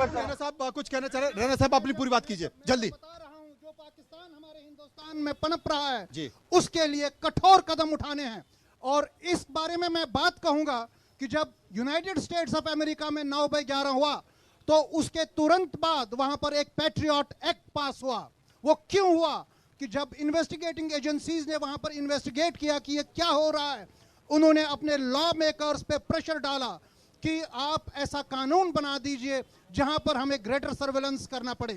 राणा साहब कुछ कहना चाह रहे हैं? राणा साहब अपनी पूरी बात कीजिए जल्दी। बता रहा हूं, जो पाकिस्तान हमारे हिंदुस्तान में पनप रहा है जी। उसके लिए कठोर कदम उठाने हैं। और इस बारे में मैं बात कहूंगा कि जब यूनाइटेड स्टेट्स ऑफ अमेरिका में 9/11 हुआ तो उसके तुरंत बाद वहां पर एक पैट्रियट एक्ट पास हुआ। वो क्यों हुआ कि जब इन्वेस्टिगेटिंग एजेंसीज ने वहां पर इन्वेस्टिगेट किया कि ये क्या हो रहा है, उन्होंने अपने लॉ मेकर्स पे प्रेशर डाला कि आप ऐसा कानून बना दीजिए जहां पर हमें ग्रेटर सर्वेलेंस करना पड़े।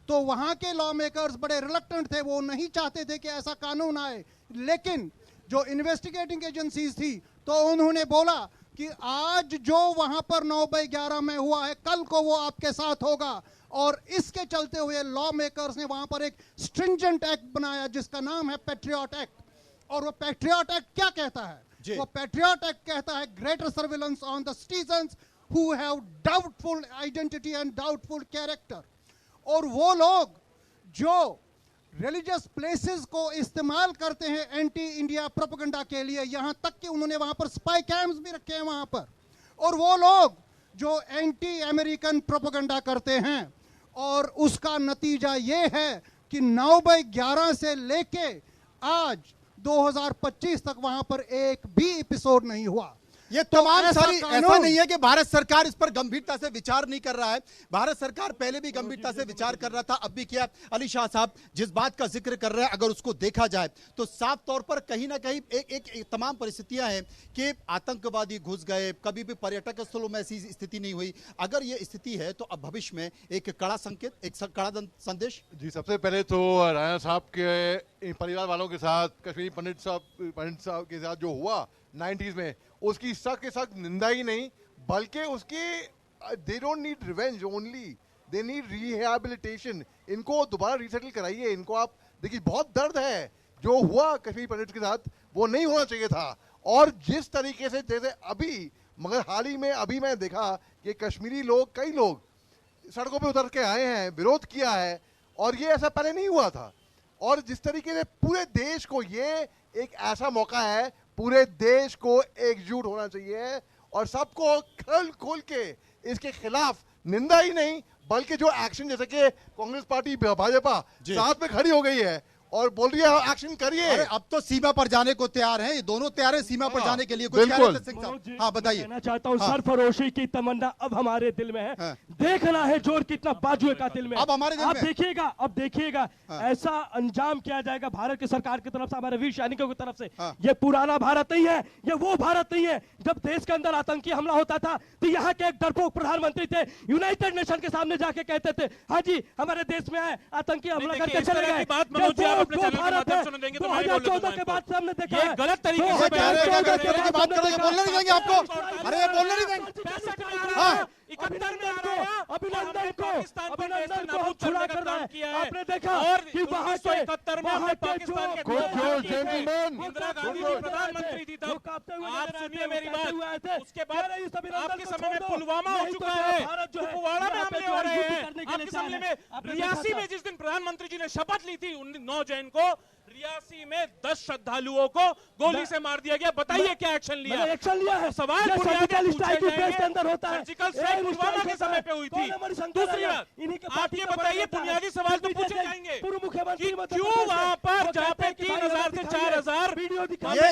तो वहां के लॉ मेकर्स बड़े रिलक्टेंट थे, वो नहीं चाहते थे कि ऐसा कानून आए। लेकिन जो इन्वेस्टिगेटिंग एजेंसीज थी तो उन्होंने बोला कि आज जो वहां पर 9/11 में हुआ है, कल को वो आपके साथ होगा। और इसके चलते हुए लॉ मेकर्स ने वहां पर एक स्ट्रिंजेंट एक्ट बनाया जिसका नाम है पैट्रियट एक्ट। और वो पैट्रियट एक्ट क्या कहता है? वो पैट्रियट एक्ट कहता है greater surveillance on the citizens who have doubtful identity and doubtful character. और वो लोग जो रिलीजियस प्लेसेस को इस्तेमाल करते हैं एंटी इंडिया प्रोपेगेंडा के लिए, यहां तक कि उन्होंने वहां पर स्पाई कैंप्स भी रखे हैं वहां पर। और वो लोग जो एंटी अमेरिकन प्रोपेगेंडा करते हैं, और उसका नतीजा ये है कि 9/11 से लेके आज 2025 तक वहां पर एक भी एपिसोड नहीं हुआ। ये तमाम सारी ऐसा नहीं है कि भारत सरकार इस पर गंभीरता से विचार नहीं कर रहा है। भारत सरकार पहले भी गंभीरता से विचार कर रहा था, अब भी किया। अली शाह साहब जिस बात का जिक्र कर रहे हैं, अगर उसको देखा जाए तो साफ तौर पर कहीं ना कहीं एक तमाम परिस्थितियां हैं कि आतंकवादी घुस गए, कभी भी पर्यटक स्थलों में ऐसी स्थिति नहीं हुई। अगर ये स्थिति है तो अब भविष्य में एक कड़ा संकेत, एक कड़ा संदेश। जी, सबसे पहले तो राणा साहब के परिवार वालों के साथ, कश्मीरी पंडित साहब के साथ जो हुआ 90s में, उसकी सख्त के सख्त निंदा ही नहीं, बल्कि उसकी they don't need revenge only, they need rehabilitation. इनको दोबारा रिसेटल कराइए। इनको आप देखिए, बहुत दर्द है जो हुआ कश्मीरी पंडित के साथ, वो नहीं होना चाहिए था। और जिस तरीके से जैसे अभी, मगर हाल ही में अभी मैं देखा कि कश्मीरी लोग, कई लोग सड़कों पे उतर के आए हैं, विरोध किया है, और ये ऐसा पहले नहीं हुआ था। और जिस तरीके से पूरे देश को ये एक ऐसा मौका है, पूरे देश को एकजुट होना चाहिए और सबको खोल खोल के इसके खिलाफ निंदा ही नहीं, बल्कि जो एक्शन, जैसे कि कांग्रेस पार्टी भाजपा साथ में खड़ी हो गई है और बोल रही है एक्शन करिए। अरे अब तो सीमा पर जाने को तैयार हैं, ये दोनों तैयार हैं सीमा पर जाने के लिए। कुछ हाँ बताइए। कहना चाहता हूँ, सरफरोशी की तमन्ना अब हमारे दिल में है। देखना है जोर कितना बाजुए का दिल में। अब हमारे दिल में। अब देखिएगा ऐसा अंजाम किया जाएगा भारत की सरकार की तरफ से, हमारे वीर सैनिकों की तरफ से। ये पुराना भारत नहीं है, ये वो भारत नहीं है जब देश के अंदर आतंकी हमला होता था तो यहाँ के एक डरपोक प्रधानमंत्री थे, यूनाइटेड नेशन के सामने जाके कहते थे, हाँ जी हमारे देश में है आतंकी हमला करके चले गए। अपने चैनल के माध्यम से देंगे तो 2014 के बाद से हमने देखा ये गलत तरीके से बात करेंगे, बोलने नहीं देंगे आपको। अरे बोलने नहीं देंगे। 71 में आ रहा है, अभिनंदन को छुड़ा कर रहा है। आपने देखा और कि वहां 1971 में हमने पाकिस्तान के इंदिरा गांधी जी प्रधानमंत्री थी तब। आप सुनिए मेरी बात, उसके बाद आपके समय में पुलवामा हो चुका है, कुपवाड़ा में हमले हो रहे हैं। आपके समय में रियासी में जिस दिन प्रधानमंत्री जी ने शपथ ली थी 9 जैन को, रियासी में 10 श्रद्धालुओं को गोली से मार दिया गया। बताइए क्या एक्शन लिया? एक्शन लिया है। सवाल सर्जिकल स्ट्राइक देश के अंदर होता है। सर्जिकल स्ट्राइक पुलवामा के समय पे हुई थी। दूसरी बात, आप ये बताइए, बुनियादी सवाल तो पूछे जाएंगे कि क्यों वहां पर जहाँ पे 3000 से 4000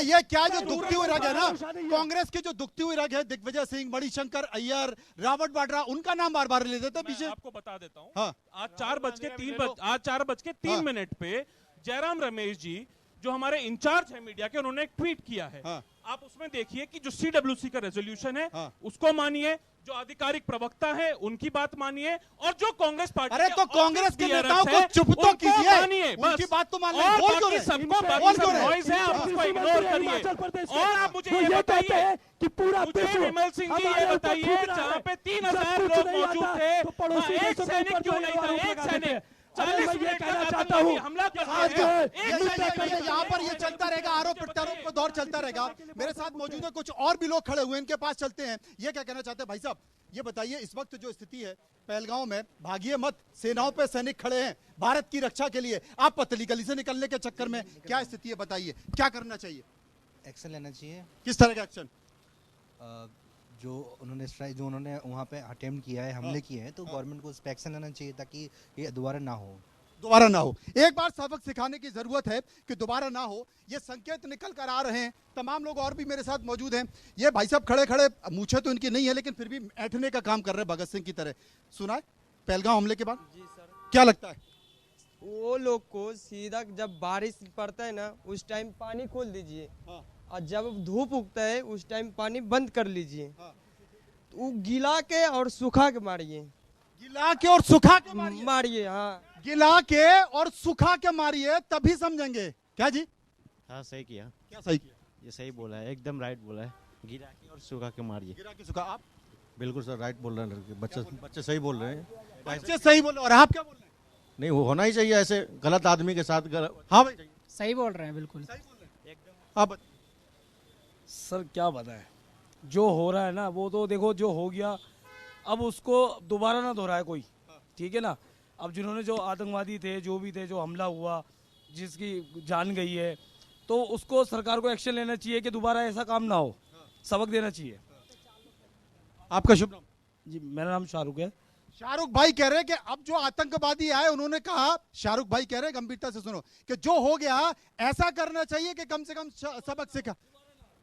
ये क्या जो दुखती हुई रग है ना, कांग्रेस की जो दुखती हुई रग है, दिग्विजय सिंह, मणिशंकर अय्यर, रॉबर्ट वाड्रा, उनका नाम बार बार ले देते पीछे। आपको बता देता हूँ, आज 4:03 पे जयराम रमेश जी जो हमारे इंचार्ज है मीडिया के, उन्होंने एक ट्वीट किया है। आप उसमें देखिए कि जो CWC का रेजोल्यूशन है उसको मानिए, जो आधिकारिक प्रवक्ता है उनकी बात मानिए, और जो कांग्रेस पार्टी, अरे तो कांग्रेस के नेताओं को चुप तो कीजिए, उनकी बात तो मान लीजिए। बोल क्यों रहे? सबको नॉइज है, आप उसको इग्नोर करिए। और आप मुझे ये बताइए कि पूरा विमल सिंह जी ये बताइए, जहाँ पे 3000 लोग मौजूद थे, एक सैनिक क्यों नहीं था? एक सैनिक 40 मिनट कहना चाहता हूँ हमला यहाँ पर ये चलता रहेगा, आरोप प्रत्यारोप का दौर चलता रहेगा। मेरे साथ मौजूद है कुछ और भी लोग खड़े हुए, इनके पास चलते हैं। ये क्या कहना चाहते हैं भाई साहब? ये बताइए, इस वक्त जो स्थिति है पहलगांव में, भागिए मत, सेनाओं पे सैनिक खड़े हैं भारत की रक्षा के लिए। आप पतली गली से निकलने के चक्कर में क्या स्थिति है, बताइए क्या करना चाहिए? एक्शन लेना चाहिए। किस तरह का एक्शन? जो उन्होंने वहाँ पे अटेम्प्ट किया है, हमले किए हैं, तो गवर्नमेंट को उसपे एक्शन लेना चाहिए ताकि ये दोबारा ना हो। दोबारा ना हो। एक बार सबक सिखाने की जरूरत है कि दोबारा ना हो। ये संकेत निकल कर आ रहे हैं। तमाम लोग और भी मेरे साथ मौजूद हैं। ये भाई साहब खड़े खड़े, मूछें तो इनकी नहीं है लेकिन फिर भी ऐंठने का काम कर रहे हैं भगत सिंह की तरह। सुना है पहलगाम हमले के बाद? जी सर। क्या लगता है? वो लोग को सीधा जब बारिश पड़ता है ना उस टाइम पानी खोल दीजिए, और जब धूप उगता है उस टाइम पानी बंद कर लीजिए। तो वो गिला के और सुखा के मारिए। गिला के और सुखा के मारिए। मारिए, हाँ। गिला के और सुखा के मारिए तभी समझेंगे। क्या जी? हाँ सही किया। क्या सही किया? ये सही बोला है, एकदम राइट बोला है। गिरा के और सुखा के मारिए। गिरा के सुखा। आप? बिल्कुल सर, राइट बोल रहे हैं लड़के, बच्चे सही बोल रहे हैं। बच्चे सही बोल रहे हैं। और आप क्या बोल रहे हैं? नहीं, वो होना ही चाहिए ऐसे गलत आदमी के साथ। हाँ भाई सही बोल रहे हैं, बिल्कुल सही बोल रहे हैं एकदम। आप सर क्या बताएं, जो हो रहा है ना वो तो देखो, जो हो गया अब उसको दोबारा ना दोहराए कोई, ठीक है ना। अब जिन्होंने जो आतंकवादी थे, जो भी थे, जो हमला हुआ, जिसकी जान गई है, तो उसको सरकार को एक्शन लेना चाहिए कि दोबारा ऐसा काम ना हो, सबक देना चाहिए। आपका शुभ नाम? जी मेरा नाम शाहरुख है। शाहरुख भाई कह रहे हैं कि अब जो आतंकवादी आए उन्होंने कहा, शाहरुख भाई कह रहे हैं, गंभीरता से सुनो, कि जो हो गया ऐसा करना चाहिए कि कम से कम सबक सीखा।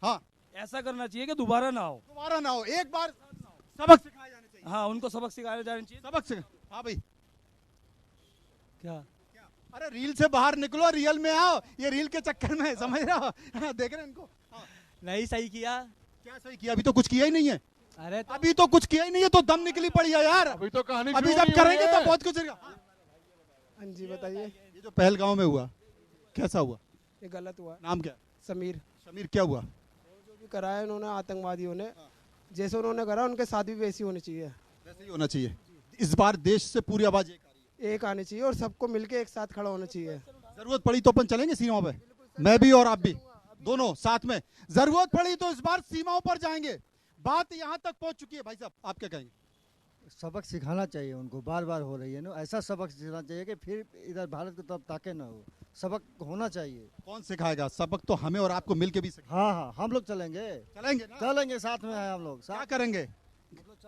हाँ, ऐसा करना चाहिए कि दोबारा ना हो। दोबारा ना हो, एक बार सबक सिखाया जाना चाहिए। हाँ, उनको सबक सिखाया जाना चाहिए। सबक सिखा। हाँ भाई क्या? अरे रील से बाहर निकलो, रियल में आओ। ये रील के चक्कर में समझ रहे हो? हाँ, देख रहे हैं इनको। हाँ। नहीं सही किया। क्या सही किया? अभी तो कुछ किया ही नहीं है। अरे अभी तो कुछ किया ही नहीं है, तो दम निकली पड़ी है यार। अभी तो कहानी अभी शुरू जब नहीं करेंगे हुई तो है। बहुत कुछ। हाँ जी बताइए। ये जो पहलगांव में हुआ कैसा हुआ? ये गलत हुआ। नाम क्या? समीर। समीर। क्या हुआ? जो भी कराया उन्होंने आतंकवादियों ने, जैसे उन्होंने करा उनके साथ भी वैसी होनी चाहिए। वैसे ही होना चाहिए। इस बार देश से पूरी आवाज एक आ रही है। एक आनी चाहिए और सबको मिलके एक साथ खड़ा होना चाहिए। जरूरत पड़ी तो अपन चलेंगे सीमा पे, मैं भी और आप भी, दोनों साथ में। जरूरत पड़ी तो इस बार सीमाओं पर जाएंगे। बात यहाँ तक पहुंच चुकी है। भाई साहब आप क्या कहेंगे? सबक सिखाना चाहिए उनको, बार बार हो रही है ना, ऐसा सबक सिखाना चाहिए कि फिर इधर भारत की तरफ ताके ना हो। सबक होना चाहिए। कौन सिखाएगा? सबक तो हमें और आपको मिलके भी सिखाएंगे। हाँ हाँ, हम लोग चलेंगे ना? चलेंगे साथ में है हम लोग। क्या करेंगे?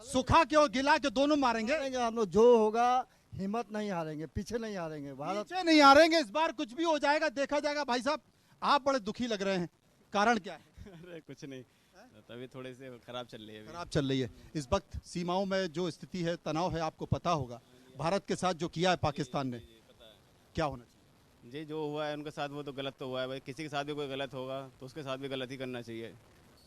सुखा के और गिला के दोनों मारेंगे। हम लोग, जो होगा हिम्मत नहीं हारेंगे, पीछे नहीं हारेंगे। भारत पीछे नहीं हारेंगे। इस बार कुछ भी हो जाएगा, देखा जाएगा। भाई साहब आप बड़े दुखी लग रहे हैं, कारण क्या है? अरे कुछ नहीं, तभी थोड़े से खराब चल रही है। खराब चल रही है इस वक्त सीमाओं में। जो स्थिति है, तनाव है, आपको पता होगा। भारत के साथ जो किया है पाकिस्तान ने, क्या होना चाहिए? जी जो हुआ है उनके साथ वो तो गलत तो हुआ है भाई, किसी के साथ भी कोई गलत होगा तो उसके साथ भी गलत ही करना चाहिए।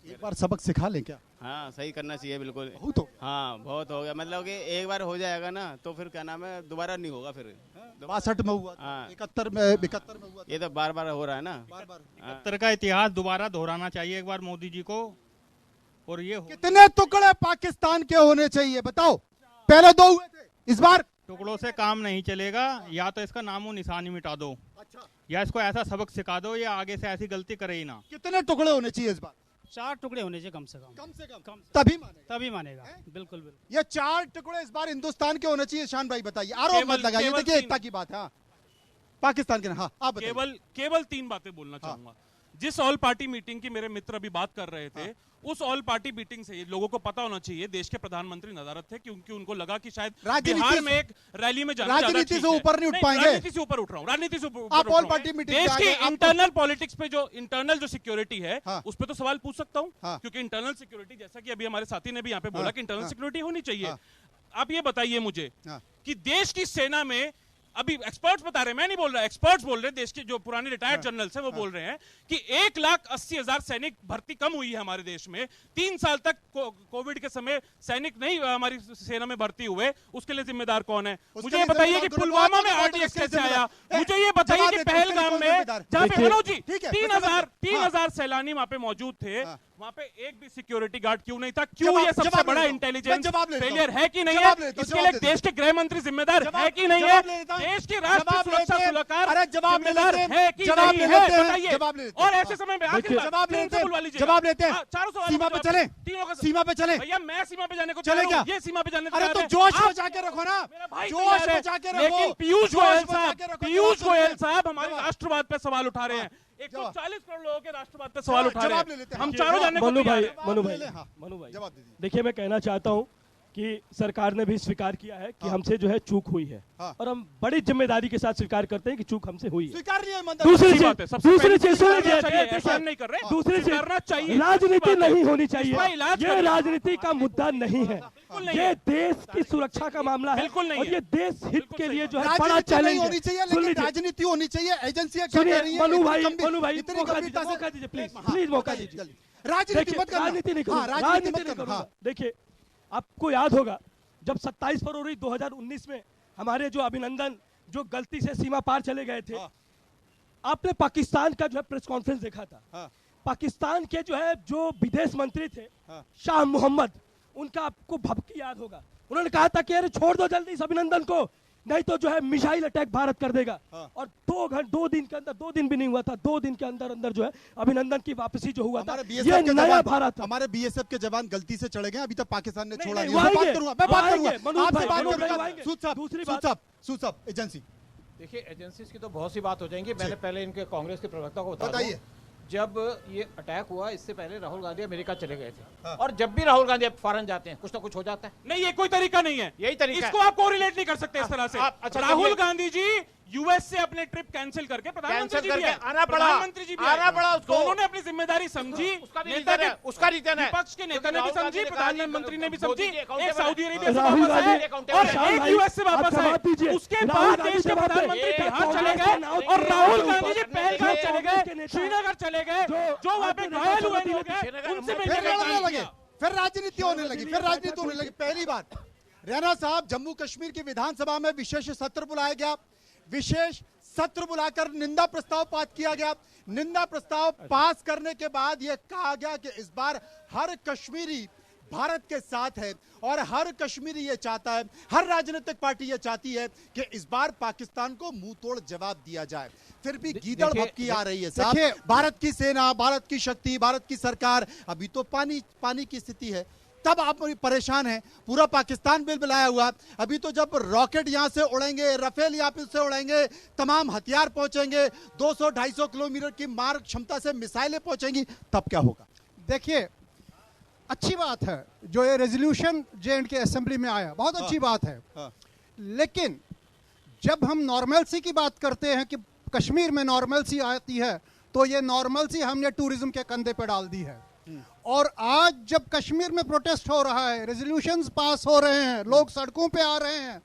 एक बार सबक सिखा लें क्या? हाँ सही करना चाहिए बिल्कुल। बहुत हो हाँ बहुत हो गया, मतलब कि एक बार हो जाएगा ना तो फिर क्या नाम है, दोबारा नहीं होगा फिर। 62 में हुआ, हाँ। 71 में हुआ। ये तो बार बार हो रहा है ना। बार बार। 71 का इतिहास दोबारा दोहराना चाहिए एक बार मोदी जी को। और ये कितने टुकड़े पाकिस्तान के होने चाहिए बताओ? पहले 2 हुए थे, इस बार टुकड़ों से काम नहीं चलेगा, या तो इसका नामो निशानी मिटा दो, या इसको ऐसा सबक सिखा दो या आगे से ऐसी गलती करे ही ना। कितने टुकड़े होने चाहिए इस बार? 4 टुकड़े होने चाहिए कम से कम। कम से कम तभी मानेगा। तभी मानेगा। बिल्कुल बिल्कुल। ये 4 टुकड़े इस बार हिंदुस्तान के होने चाहिए। शान भाई बताइए, आरोप मत लगाइए। देखिए एकता की बात है। हाँ, पाकिस्तान के। हाँ आप बताइए। केवल 3 बातें बोलना चाहूंगा। जिस ऑल पार्टी मीटिंग की मेरे मित्र अभी बात कर रहे थे, उस ऑल पार्टी मीटिंग से लोगों को पता होना चाहिए, देश के प्रधानमंत्री नदारत थे, क्योंकि उनको लगा कि शायद बिहार में एक रैली में जाना राजनीति से ऊपर नहीं उठ पाएंगे। राजनीति से ऊपर उठ रहा हूँ, राजनीति से ऊपर आप ऑल पार्टी मीटिंग देश की इंटरनल पॉलिटिक्स पे जो इंटरनल जो सिक्योरिटी है, उस पर तो सवाल पूछ सकता हूँ, क्योंकि इंटरनल सिक्योरिटी, जैसा कि अभी हमारे साथी ने भी यहाँ पे बोला कि इंटरनल सिक्योरिटी होनी चाहिए। आप ये बताइए मुझे कि देश की सेना में, अभी एक्सपर्ट्स बता रहे हैं, मैं नहीं बोल रहा, एक्सपर्ट्स बोल रहे हैं, देश के जो पुराने रिटायर्ड जनरल्स हैं वो बोल रहे हैं कि 1,80,000 सैनिक भर्ती कम हुई है हमारे देश में। 3 साल तक कोविड के समय सैनिक नहीं हमारी सेना में भर्ती हुए, उसके लिए जिम्मेदार कौन है? मुझे ये बताइए कि पुलवामा में आरडीएक्स कैसे आया? मुझे ये बताइए कि पहलगाम में जहाँ पे मनोज जी 3,000 सैलानी वहां पे मौजूद थे, वहां पे एक भी सिक्योरिटी गार्ड क्यों नहीं था? क्यों ये सबसे बड़ा इंटेलिजेंस फेलियर है कि नहीं है? इसके लिए देश के गृह मंत्री जिम्मेदार है कि नहीं है? देश की राष्ट्रीय सुरक्षा सलाहकार जिम्मेदार है कि नहीं है? बताइए। और ऐसे समय में जवाब लेते हैं। 4 सवाल सीमा पे चले, सीमा पे चले। भैया मैं सीमा पे जाने को चले क्या? ये सीमा पे जाने को अरे तो जोश बचा के रखो ना, जोश बचा के रखो। लेकिन पीयूष गोयल साहब हमारे राष्ट्रवाद पे सवाल उठा रहे हैं। 140 करोड़ लोगों के राष्ट्रवाद पर सवाल उठा रहे हैं। हम चारों जानने मनु को भाई तैयार हैं। मनु भाई देखिए, मैं कहना चाहता हूं कि सरकार ने भी स्वीकार किया है कि हमसे जो है चूक हुई है, और हम बड़ी जिम्मेदारी के साथ स्वीकार करते हैं कि चूक हमसे हुई है। स्वीकार नहीं है दूसरी चीज नहीं कर रहे, दूसरी चीज करना चाहिए, राजनीति नहीं होनी चाहिए। इसका इलाज ये करिए। राजनीति का मुद्दा नहीं है, ये देश की सुरक्षा का मामला है, बिल्कुल नहीं और है। ये देश हित के लिए जो है बड़ा राजनीति चैलेंज नहीं होनी चाहिए, है। सुन लेकिन लीजिए, राजनीति होनी चाहिए। एजेंसियां क्या सुनिए कह रही हैं? मनु भाई, इतनी मौका गंभीरता से दीजिए प्लीज, प्लीज मौका दीजिए। राजनीति मत करना। राजनीति नहीं हाँ, करूंगा, राजनीति राजनीति मत नहीं करना। करूंगा। देखिए, आपको याद होगा जब 27 फरवरी 2019 में हमारे जो अभिनंदन जो गलती से सीमा पार चले गए थे, आपने पाकिस्तान का जो है प्रेस कॉन्फ्रेंस देखा था। पाकिस्तान के जो विदेश मंत्री थे शाह मोहम्मद, उनका आपको भभकी याद होगा। उन्होंने कहा था कि अरे छोड़ दो जल्दी इस अभिनंदन को, नहीं तो जो है मिसाइल अटैक भारत कर देगा। और 2 दिन के अंदर, 2 दिन भी नहीं हुआ था, 2 दिन के अंदर अंदर जो है अभिनंदन की वापसी जो हुआ था, ये नया भारत था। हमारे बीएसएफ के जवान गलती से चढ़े गए, अभी तक पाकिस्तान ने छोड़ा नहीं। वो मैं बात आएंगे, करूंगा, मैं बात करूंगा, मनोज आपसे भाई, बात मनोज करूंगा। भाई आएंगे। सूद साहब, एजेंसी। देखिए, एजेंसीज की तो बहुत सी बात हो जाएंगी। मैंने पहले इनके कांग्रेस के प्रवक्ता को बताइए। जब ये अटैक हुआ, इससे पहले राहुल गांधी अमेरिका चले गए थे, और जब भी राहुल गांधी फॉरेन जाते हैं कुछ ना कुछ हो जाता है। नहीं, ये कोई तरीका नहीं है, यही तरीका इसको आप कोरिलेट नहीं कर सकते इस तरह से। अच्छा, राहुल गांधी जी यूएस से अपने ट्रिप कैंसिल करके प्रधानमंत्री जी भी आए, आना पड़ा, प्रधानमंत्री जी भी आना पड़ा उसको। दोनों ने अपनी जिम्मेदारी समझी, उसका भी नेता के, उसका रीजन है, विपक्ष के नेता ने भी समझी, प्रधानमंत्री ने भी समझी, एक सऊदी अरेबिया से राहुल वापस आए गांधी और एक यूएस से वापस आप आए। जवाब दीजिए। उसके राहुल बाद गांधी देश के जवाब दें। प्रधानमंत्री बिहार चले गए और राहुल गांधी जी पहलगाम चले गए, श्रीनगर चले गए, जो वहां पे घायल हुए लोग हैं उनसे मिलने फिर का लड़ने काम लगे, किया। फिर राजनीति होने लगी, पहली बार रैना साहब, जम्मू कश्मीर की विधानसभा में विशेष सत्र बुलाया गया, विशेष सत्र बुलाकर निंदा प्रस्ताव पास किया गया। निंदा प्रस्ताव पास करने के बाद यह कहा गया कि इस बार हर कश्मीरी भारत के साथ है, और हर कश्मीरी ये चाहता है, हर राजनीतिक पार्टी ये चाहती है कि इस बार पाकिस्तान को मुंह तोड़ जवाब दिया जाए। फिर भी गीदड़ भपकी आ रही है साहब। भारत की सेना, भारत की शक्ति, भारत की सरकार, अभी तो पानी की स्थिति है, तब आप परेशान हैं। पूरा पाकिस्तान बिलबिलाया हुआ। अभी तो जब रॉकेट यहां से उड़ेंगे, राफेल यहां से उड़ेंगे, तमाम हथियार पहुंचेंगे, 200-250 किलोमीटर की मार क्षमता से मिसाइलें पहुंचेंगी, तब क्या होगा? देखिए, अच्छी बात है जो ये रेजोल्यूशन J&K असेंबली में आया, बहुत अच्छी बात है। लेकिन जब हम नॉर्मलसी की बात करते हैं कि कश्मीर में नॉर्मलसी आती है, तो ये नॉर्मलसी हमने टूरिज्म के कंधे पे डाल दी है। और आज जब कश्मीर में प्रोटेस्ट हो रहा है, रेजोल्यूशंस पास हो रहे हैं, लोग सड़कों पे आ रहे हैं,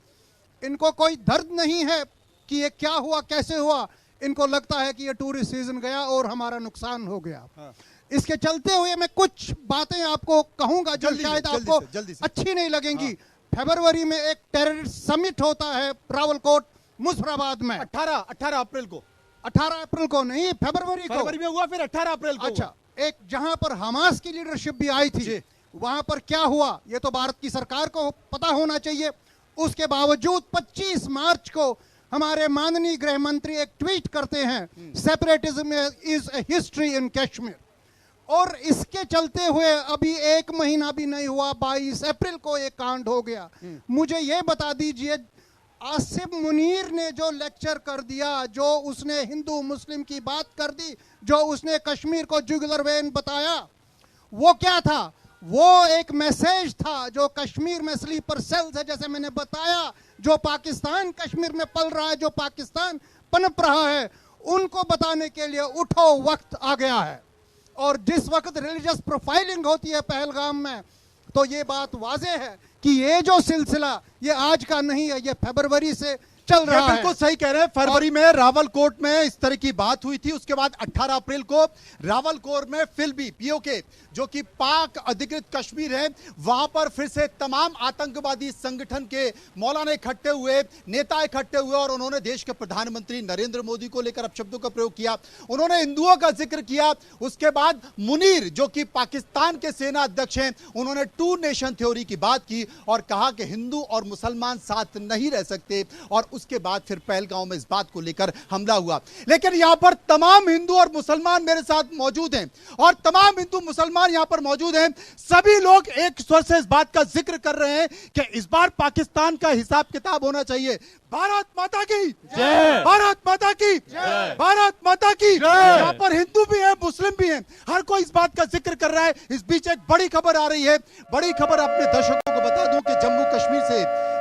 इनको कोई दर्द नहीं है कि ये क्या हुआ, कैसे हुआ। इनको लगता है कि ये टूरिस्ट सीजन गया और हमारा नुकसान हो गया। इसके चलते हुए मैं कुछ बातें आपको कहूंगा जो शायद आपको अच्छी नहीं लगेंगी। फरवरी में एक टेररिस्ट समिट होता है रावलकोट मुजफ्फराबाद में, 18 अप्रैल को। 18 अप्रैल को नहीं, फरवरी में हुआ, फिर 18 अप्रैल को। अच्छा, एक जहां पर हमास की लीडरशिप भी आई थी, वहां पर क्या हुआ ये तो भारत की सरकार को पता होना चाहिए। उसके बावजूद 25 मार्च को हमारे माननीय गृह मंत्री एक ट्वीट करते हैं, separatism is a history in Kashmir. और इसके चलते हुए अभी 1 महीना भी नहीं हुआ, 22 अप्रैल को एक कांड हो गया। मुझे ये बता दीजिए, आसिफ मुनीर ने जो लेक्चर कर दिया, जो उसने हिंदू मुस्लिम की बात कर दी, जो उसने कश्मीर को जुगुलर वेन बताया, वो क्या था? वो एक मैसेज था जो कश्मीर में स्लीपर सेल्स है, जैसे मैंने बताया, जो पाकिस्तान कश्मीर में पल रहा है, जो पाकिस्तान पनप रहा है, उनको बताने के लिए उठो वक्त आ गया है। और जिस वक्त रिलीजियस प्रोफाइलिंग होती है पहलगाम में, तो ये बात वाज़ेह है कि ये जो सिलसिला ये आज का नहीं है, ये फरवरी से चल रहा है। बिल्कुल सही कह रहे हैं। फरवरी में रावलकोट में इस तरह की बात हुई थी। उसके बाद 18 अप्रैल को रावलकोट में फिल्बी पीओके, जो कि पाक अधिकृत कश्मीर है, वहां पर फिर से तमाम आतंकवादी संगठन के मौलाना इकट्ठे हुए, नेता इकट्ठे हुए, और उन्होंने देश के प्रधानमंत्री नरेंद्र मोदी को लेकर अपशब्दों का प्रयोग किया। उन्होंने हिंदुओं का जिक्र किया। उसके बाद मुनीर, जो कि पाकिस्तान के सेना अध्यक्ष हैं, उन्होंने 2 नेशन थ्योरी की बात की और कहा कि हिंदू और मुसलमान साथ नहीं रह सकते। और उसके बाद फिर पहलगांव में इस बात को लेकर हमला हुआ। लेकिन यहां पर तमाम हिंदू और मुसलमान मेरे साथ मौजूद हैं और तमाम हिंदू मुसलमान यहां पर मौजूद हैं। सभी लोग एक स्वर से इस बात का जिक्र कर रहे हैं कि इस बार पाकिस्तान का हिसाब किताब होना चाहिए। भारत माता की जय, भारत माता की जय, भारत माता की जय। यहाँ पर हिंदू भी हैं, मुस्लिम भी हैं, हर कोई इस बात का जिक्र कर रहा है। इस बीच एक बड़ी खबर आ रही है। बड़ी खबर अपने दर्शकों को बता दूं कि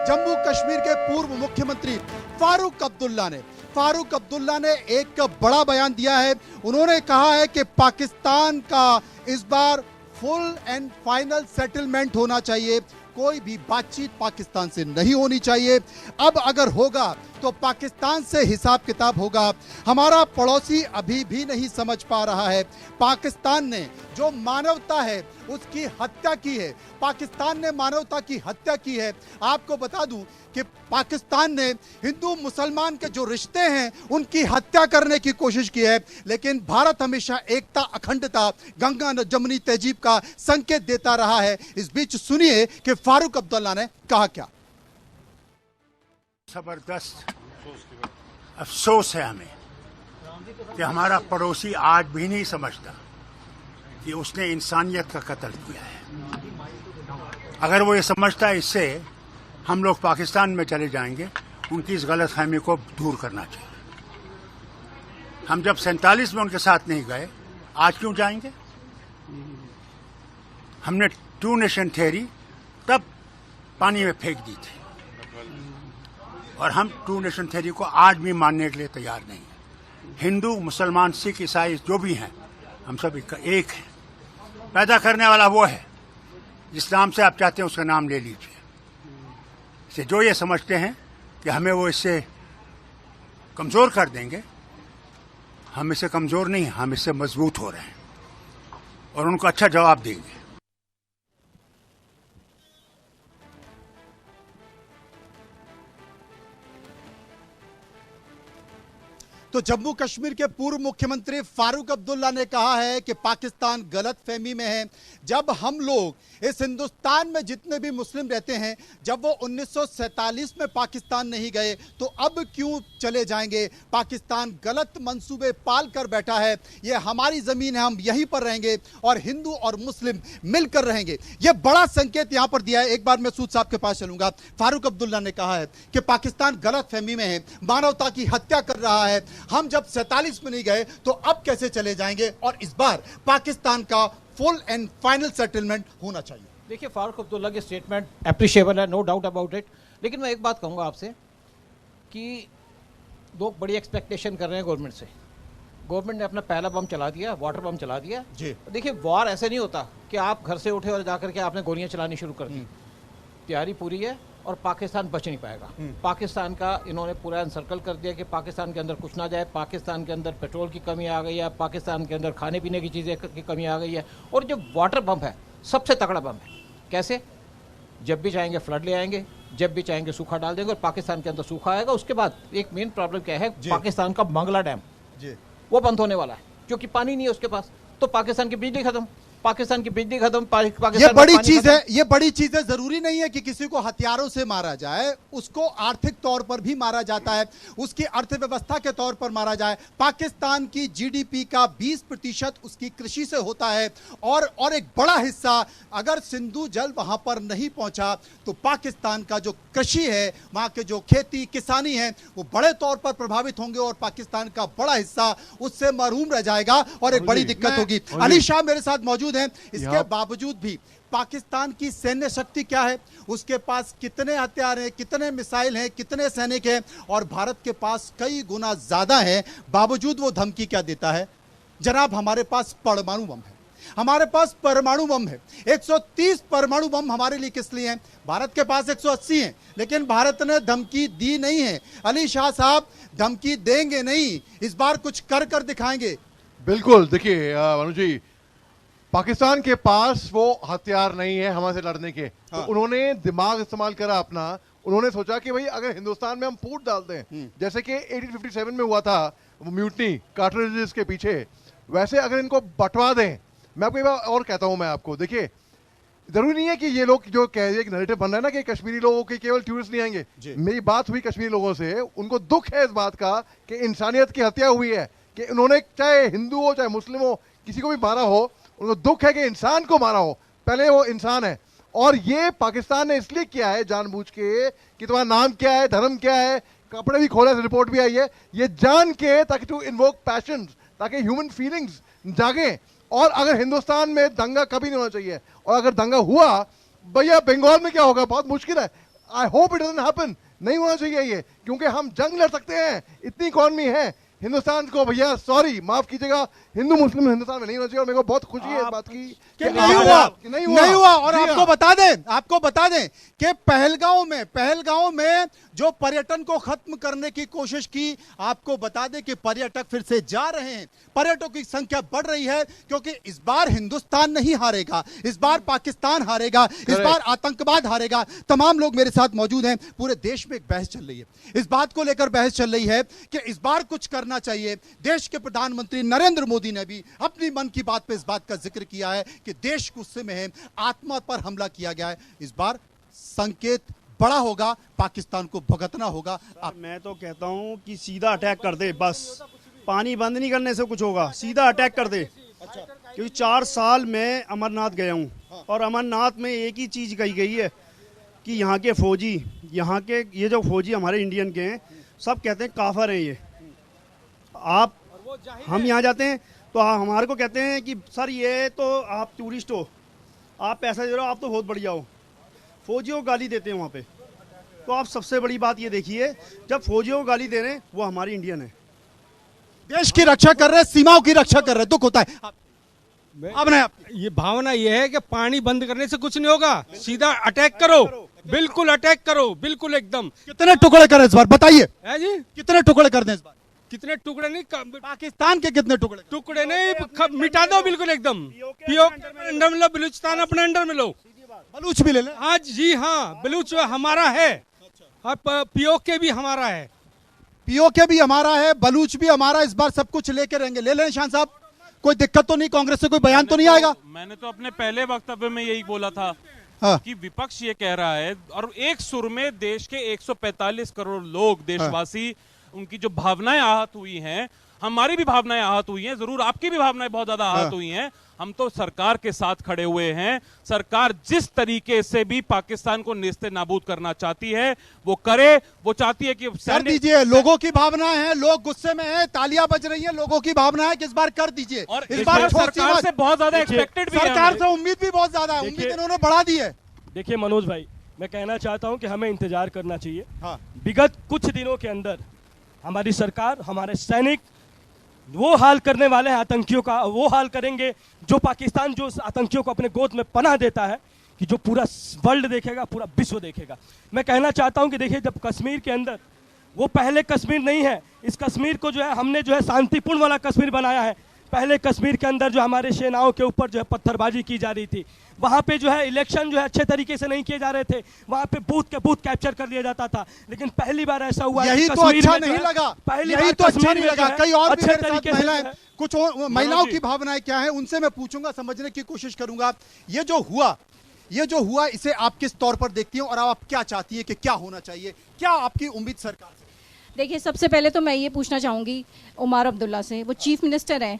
जम्मू कश्मीर के पूर्व मुख्यमंत्री फारूक अब्दुल्ला ने एक बड़ा बयान दिया है। उन्होंने कहा है कि पाकिस्तान का इस बार फुल एंड फाइनल सेटलमेंट होना चाहिए। कोई भी बातचीत पाकिस्तान से नहीं होनी चाहिए। अब अगर होगा तो पाकिस्तान से हिसाब किताब होगा। हमारा पड़ोसी अभी भी नहीं समझ पा रहा है। पाकिस्तान ने जो मानवता है उसकी हत्या की है। पाकिस्तान ने मानवता की हत्या की है। आपको बता दूं कि पाकिस्तान ने हिंदू मुसलमान के जो रिश्ते हैं उनकी हत्या करने की कोशिश की है। लेकिन भारत हमेशा एकता, अखंडता, गंगा जमुनी तहजीब का संकेत देता रहा है। इस बीच सुनिए कि फारूक अब्दुल्ला ने कहा क्या। जबरदस्त अफसोस है हमें कि हमारा पड़ोसी आज भी नहीं समझता कि उसने इंसानियत का कत्ल किया है। अगर वो ये समझता है, इससे हम लोग पाकिस्तान में चले जाएंगे। उनकी इस गलतफहमी को दूर करना चाहिए। हम जब 47 में उनके साथ नहीं गए, आज क्यों जाएंगे? हमने 2 नेशन थ्योरी तब पानी में फेंक दी थी और हम 2 नेशन थ्योरी को आज भी मानने के लिए तैयार नहीं है। हिंदू, मुसलमान, सिख, ईसाई जो भी हैं, हम सब एक हैं। पैदा करने वाला वो है। जिस नाम से आप चाहते हैं उसका नाम ले लीजिए। से जो ये समझते हैं कि हमें वो इससे कमज़ोर कर देंगे, हम इससे कमज़ोर नहीं, हम इससे मजबूत हो रहे हैं और उनको अच्छा जवाब देंगे। तो जम्मू कश्मीर के पूर्व मुख्यमंत्री फारूक अब्दुल्ला ने कहा है कि पाकिस्तान गलतफहमी में है। जब हम लोग इस हिंदुस्तान में जितने भी मुस्लिम रहते हैं, जब वो 1947 में पाकिस्तान नहीं गए तो अब क्यों चले जाएंगे? पाकिस्तान गलत मंसूबे पाल कर बैठा है। ये हमारी जमीन है, हम यहीं पर रहेंगे और हिंदू और मुस्लिम मिलकर रहेंगे। ये बड़ा संकेत यहां पर दिया है। एक बार मैं सूद साहब के पास चलूंगा। फारूक अब्दुल्ला ने कहा है कि पाकिस्तान गलतफहमी में है, मानवता की हत्या कर रहा है। हम जब 47 में नहीं गए तो अब कैसे चले जाएंगे? और इस बार पाकिस्तान का फुल एंड फाइनल सेटलमेंट होना चाहिए। देखिए, फारूक अब्दुल्ला की स्टेटमेंट एप्रिशिएबल है, नो डाउट अबाउट इट। लेकिन मैं एक बात कहूंगा आपसे कि लोग बड़ी एक्सपेक्टेशन कर रहे हैं गवर्नमेंट से। गवर्नमेंट ने अपना पहला बम चला दिया, वाटर बम चला दिया जी। देखिए, वॉर ऐसे नहीं होता कि आप घर से उठे और जाकर के आपने गोलियां चलानी शुरू कर दी। तैयारी पूरी है और पाकिस्तान बच नहीं पाएगा। पाकिस्तान का इन्होंने पूरा एनसर्कल कर दिया कि पाकिस्तान के अंदर कुछ ना जाए। पाकिस्तान के अंदर पेट्रोल की कमी आ गई है, पाकिस्तान के अंदर खाने पीने की चीज़ें की कमी आ गई है। और जो वाटर बम है सबसे तगड़ा बम है। कैसे? जब भी चाहेंगे फ्लड ले आएंगे, जब भी चाहेंगे सूखा डाल देंगे और पाकिस्तान के अंदर सूखा आएगा। उसके बाद एक मेन प्रॉब्लम क्या है, पाकिस्तान का मंगला डैम वो बंद होने वाला है क्योंकि पानी नहीं है उसके पास। तो पाकिस्तान की बिजली खत्म, पाकिस्तान की बिजली खत्म, पाकिस्तान ये बड़ी चीज है। ये बड़ी चीज है। जरूरी नहीं है कि किसी को हथियारों से मारा जाए, उसको आर्थिक तौर पर भी मारा जाता है, उसकी अर्थव्यवस्था के तौर पर मारा जाए। पाकिस्तान की जीडीपी का 20% उसकी कृषि से होता है और एक बड़ा हिस्सा अगर सिंधु जल वहां पर नहीं पहुंचा तो पाकिस्तान का जो कृषि है, वहां के जो खेती किसानी है, वो बड़े तौर पर प्रभावित होंगे और पाकिस्तान का बड़ा हिस्सा उससे महरूम रह जाएगा और एक बड़ी दिक्कत होगी। अली शाह मेरे साथ मौजूद हैं। इसके बावजूद भी पाकिस्तान की सैन्य शक्ति क्या है, उसके पास कितने हथियार हैं, कितने मिसाइल हैं, कितने सैनिक हैं, और भारत के पास कई गुना ज्यादा है। बावजूद वो धमकी क्या देता है? जनाब, हमारे पास परमाणु बम है, हमारे पास परमाणु बम है। 130 परमाणु बम हमारे लिए किस लिए हैं? भारत के पास 180 हैं, लेकिन भारत ने धमकी दी नहीं है। अली शाह साहब, धमकी देंगे नहीं, इस बार कुछ कर दिखाएंगे। बिल्कुल। देखिए मनु जी, पाकिस्तान के पास वो हथियार नहीं है हमारे से लड़ने के। तो उन्होंने दिमाग इस्तेमाल करा अपना। उन्होंने सोचा कि भाई अगर हिंदुस्तान में हम फूट डालते हैं, जैसे कि 1857 में हुआ था वो म्यूटनी कार्टरिजेस के पीछे, वैसे अगर इनको बंटवा दें। मैं आपको एक बार और कहता हूं, मैं आपको देखिए, जरूरी नहीं है कि ये लोग जो कह रहे हैं, नैरेटिव बन रहा है ना कि कश्मीरी लोगों के केवल टूरिस्ट नहीं आएंगे। मेरी बात हुई कश्मीरी लोगों से, उनको दुख है इस बात का कि इंसानियत की हत्या हुई है, कि उन्होंने चाहे हिंदू हो चाहे मुस्लिम हो किसी को भी मारा हो, उनको दुख है कि इंसान को मारा हो, पहले वो इंसान है। और ये पाकिस्तान ने इसलिए किया है जानबूझ के कि तुम्हारा नाम क्या है, धर्म क्या है, कपड़े भी खोले, रिपोर्ट भी आई है, ये जान के ताकि टू इन्वोक पैशन, ताकि ह्यूमन फीलिंग्स जागे। और अगर हिंदुस्तान में दंगा कभी नहीं होना चाहिए, और अगर दंगा हुआ भैया बंगाल में क्या होगा बहुत मुश्किल है। I hope it doesn't happen, नहीं होना चाहिए ये, क्योंकि हम जंग लड़ सकते हैं, इतनी इकॉनमी है हिंदुस्तान को। भैया सॉरी माफ कीजिएगा, हिंदू मुस्लिम हिंदुस्तान में नहीं होना चाहिए। और मेरे को बहुत खुशी है इस बात की कि नहीं हुआ। और आपको बता दें कि पहलगांव में जो पर्यटन को खत्म करने की कोशिश की, आपको बता दें कि पर्यटक फिर से जा रहे हैं, पर्यटकों की संख्या बढ़ रही है, क्योंकि इस बार हिंदुस्तान नहीं हारेगा, इस बार पाकिस्तान हारेगा, इस बार आतंकवाद हारेगा। तमाम लोग मेरे साथ मौजूद हैं। पूरे देश में एक बहस चल रही है, इस बात को लेकर बहस चल रही है कि इस बार कुछ करना चाहिए। देश के प्रधानमंत्री नरेंद्र मोदी ने भी अपनी मन की बात पे इस बात का जिक्र किया है कि देश गुस्से में है, आत्मा पर हमला किया गया है, इस बार संकेत बड़ा होगा, पाकिस्तान को भुगतना होगा। मैं तो कहता हूं कि सीधा अटैक कर दे, बस पानी बंद नहीं करने से कुछ होगा, सीधा अटैक कर दे। क्योंकि 4 साल में अमरनाथ गया हूं और अमरनाथ में एक ही चीज कही गई है कि यहाँ के फौजी, यहाँ के ये जो फौजी हमारे इंडियन के हैं, सब कहते हैं काफिर हैं ये। आप हम यहाँ जाते हैं तो हमारे को कहते हैं कि सर ये तो आप टूरिस्ट हो, आप पैसा दे रहे हो, आप तो बहुत बढ़िया हो। फौजियों को गाली देते हैं वहाँ पे। तो आप सबसे बड़ी बात ये देखिए, जब फौजियों को गाली दे रहे हैं वो हमारी इंडियन है, देश की रक्षा कर रहे हैं, सीमाओं की रक्षा कर रहे हैं, दुख होता है। अब नहीं, ये भावना ये है कि पानी बंद करने से कुछ नहीं होगा, सीधा अटैक करो, बिल्कुल अटैक करो, बिल्कुल एकदम। कितने टुकड़े करें इस बार बताइए जी? कितने टुकड़े कर दें इस बार? कितने टुकड़े नहीं, पाकिस्तान के कितने टुकड़े नहीं, मिटा दो बिल्कुल एकदम। पीओके अंडर में लो, बलूचिस्तान अपने अंडर में लो, बलूच भी ले लें। हाँ जी हाँ, बलूच हमारा है और पीओके भी हमारा है, पीओके भी हमारा है, बलूच भी हमारा। इस बार सब कुछ लेके रहेंगे। ले लें शान साहब, कोई दिक्कत तो नहीं, कांग्रेस से कोई बयान तो नहीं आएगा? मैंने तो अपने पहले वक्तव्य में यही बोला था कि विपक्ष ये कह रहा है और एक सुर में देश के 145 करोड़ लोग, देशवासी, उनकी जो भावनाएं आहत हुई हैं, हमारी भी भावनाएं आहत हुई हैं, जरूर आपकी भी भावनाएं बहुत ज्यादा आहत हुई हैं। हम तो सरकार के साथ खड़े हुए हैं। सरकार जिस तरीके से भी पाकिस्तान को नेस्ते नाबूद करना चाहती है वो करे। वो चाहती है कि कर दीजिए। लोगों की भावनाएं हैं, लोग गुस्से में हैं, तालियां बज रही हैं, लोगों की भावना है कि इस बार कर दीजिए। और इस बार सरकार से बहुत ज्यादा एक्सपेक्टेड भी है, सरकार से उम्मीद भी बहुत ज्यादा है, उम्मीद इन्होंने बढ़ा दी है। देखिए मनोज भाई, मैं कहना चाहता हूं कि हमें इंतजार करना चाहिए। विगत कुछ दिनों के अंदर हमारी सरकार, हमारे सैनिक वो हाल करने वाले हैं आतंकियों का, वो हाल करेंगे जो पाकिस्तान जो आतंकियों को अपने गोद में पनाह देता है, कि जो पूरा वर्ल्ड देखेगा, पूरा विश्व देखेगा। मैं कहना चाहता हूं कि देखिए, जब कश्मीर के अंदर वो पहले कश्मीर नहीं है, इस कश्मीर को जो है हमने जो है शांतिपूर्ण वाला कश्मीर बनाया है। पहले कश्मीर के अंदर जो हमारे सेनाओं के ऊपर जो है पत्थरबाजी की जा रही थी, वहाँ पे जो है इलेक्शन जो है अच्छे तरीके से नहीं किए जा रहे थे, वहाँ पे बूथ के बूथ कैप्चर कर लिया जाता था। लेकिन पहली बार ऐसा हुआ, यही तो अच्छा नहीं लगा, यही तो अच्छा नहीं लगा। कई और भी मेरे साथ महिलाएं, कुछ महिलाओं की भावनाएं क्या है उनसे मैं पूछूंगा, समझने की कोशिश करूंगा। ये जो हुआ इसे आप किस तौर पर देखती हैं और आप क्या चाहती है कि क्या होना चाहिए, क्या आपकी उम्मीद सरकार से? देखिए, सबसे पहले तो मैं ये पूछना चाहूँगी उमर अब्दुल्ला से, वो चीफ मिनिस्टर हैं,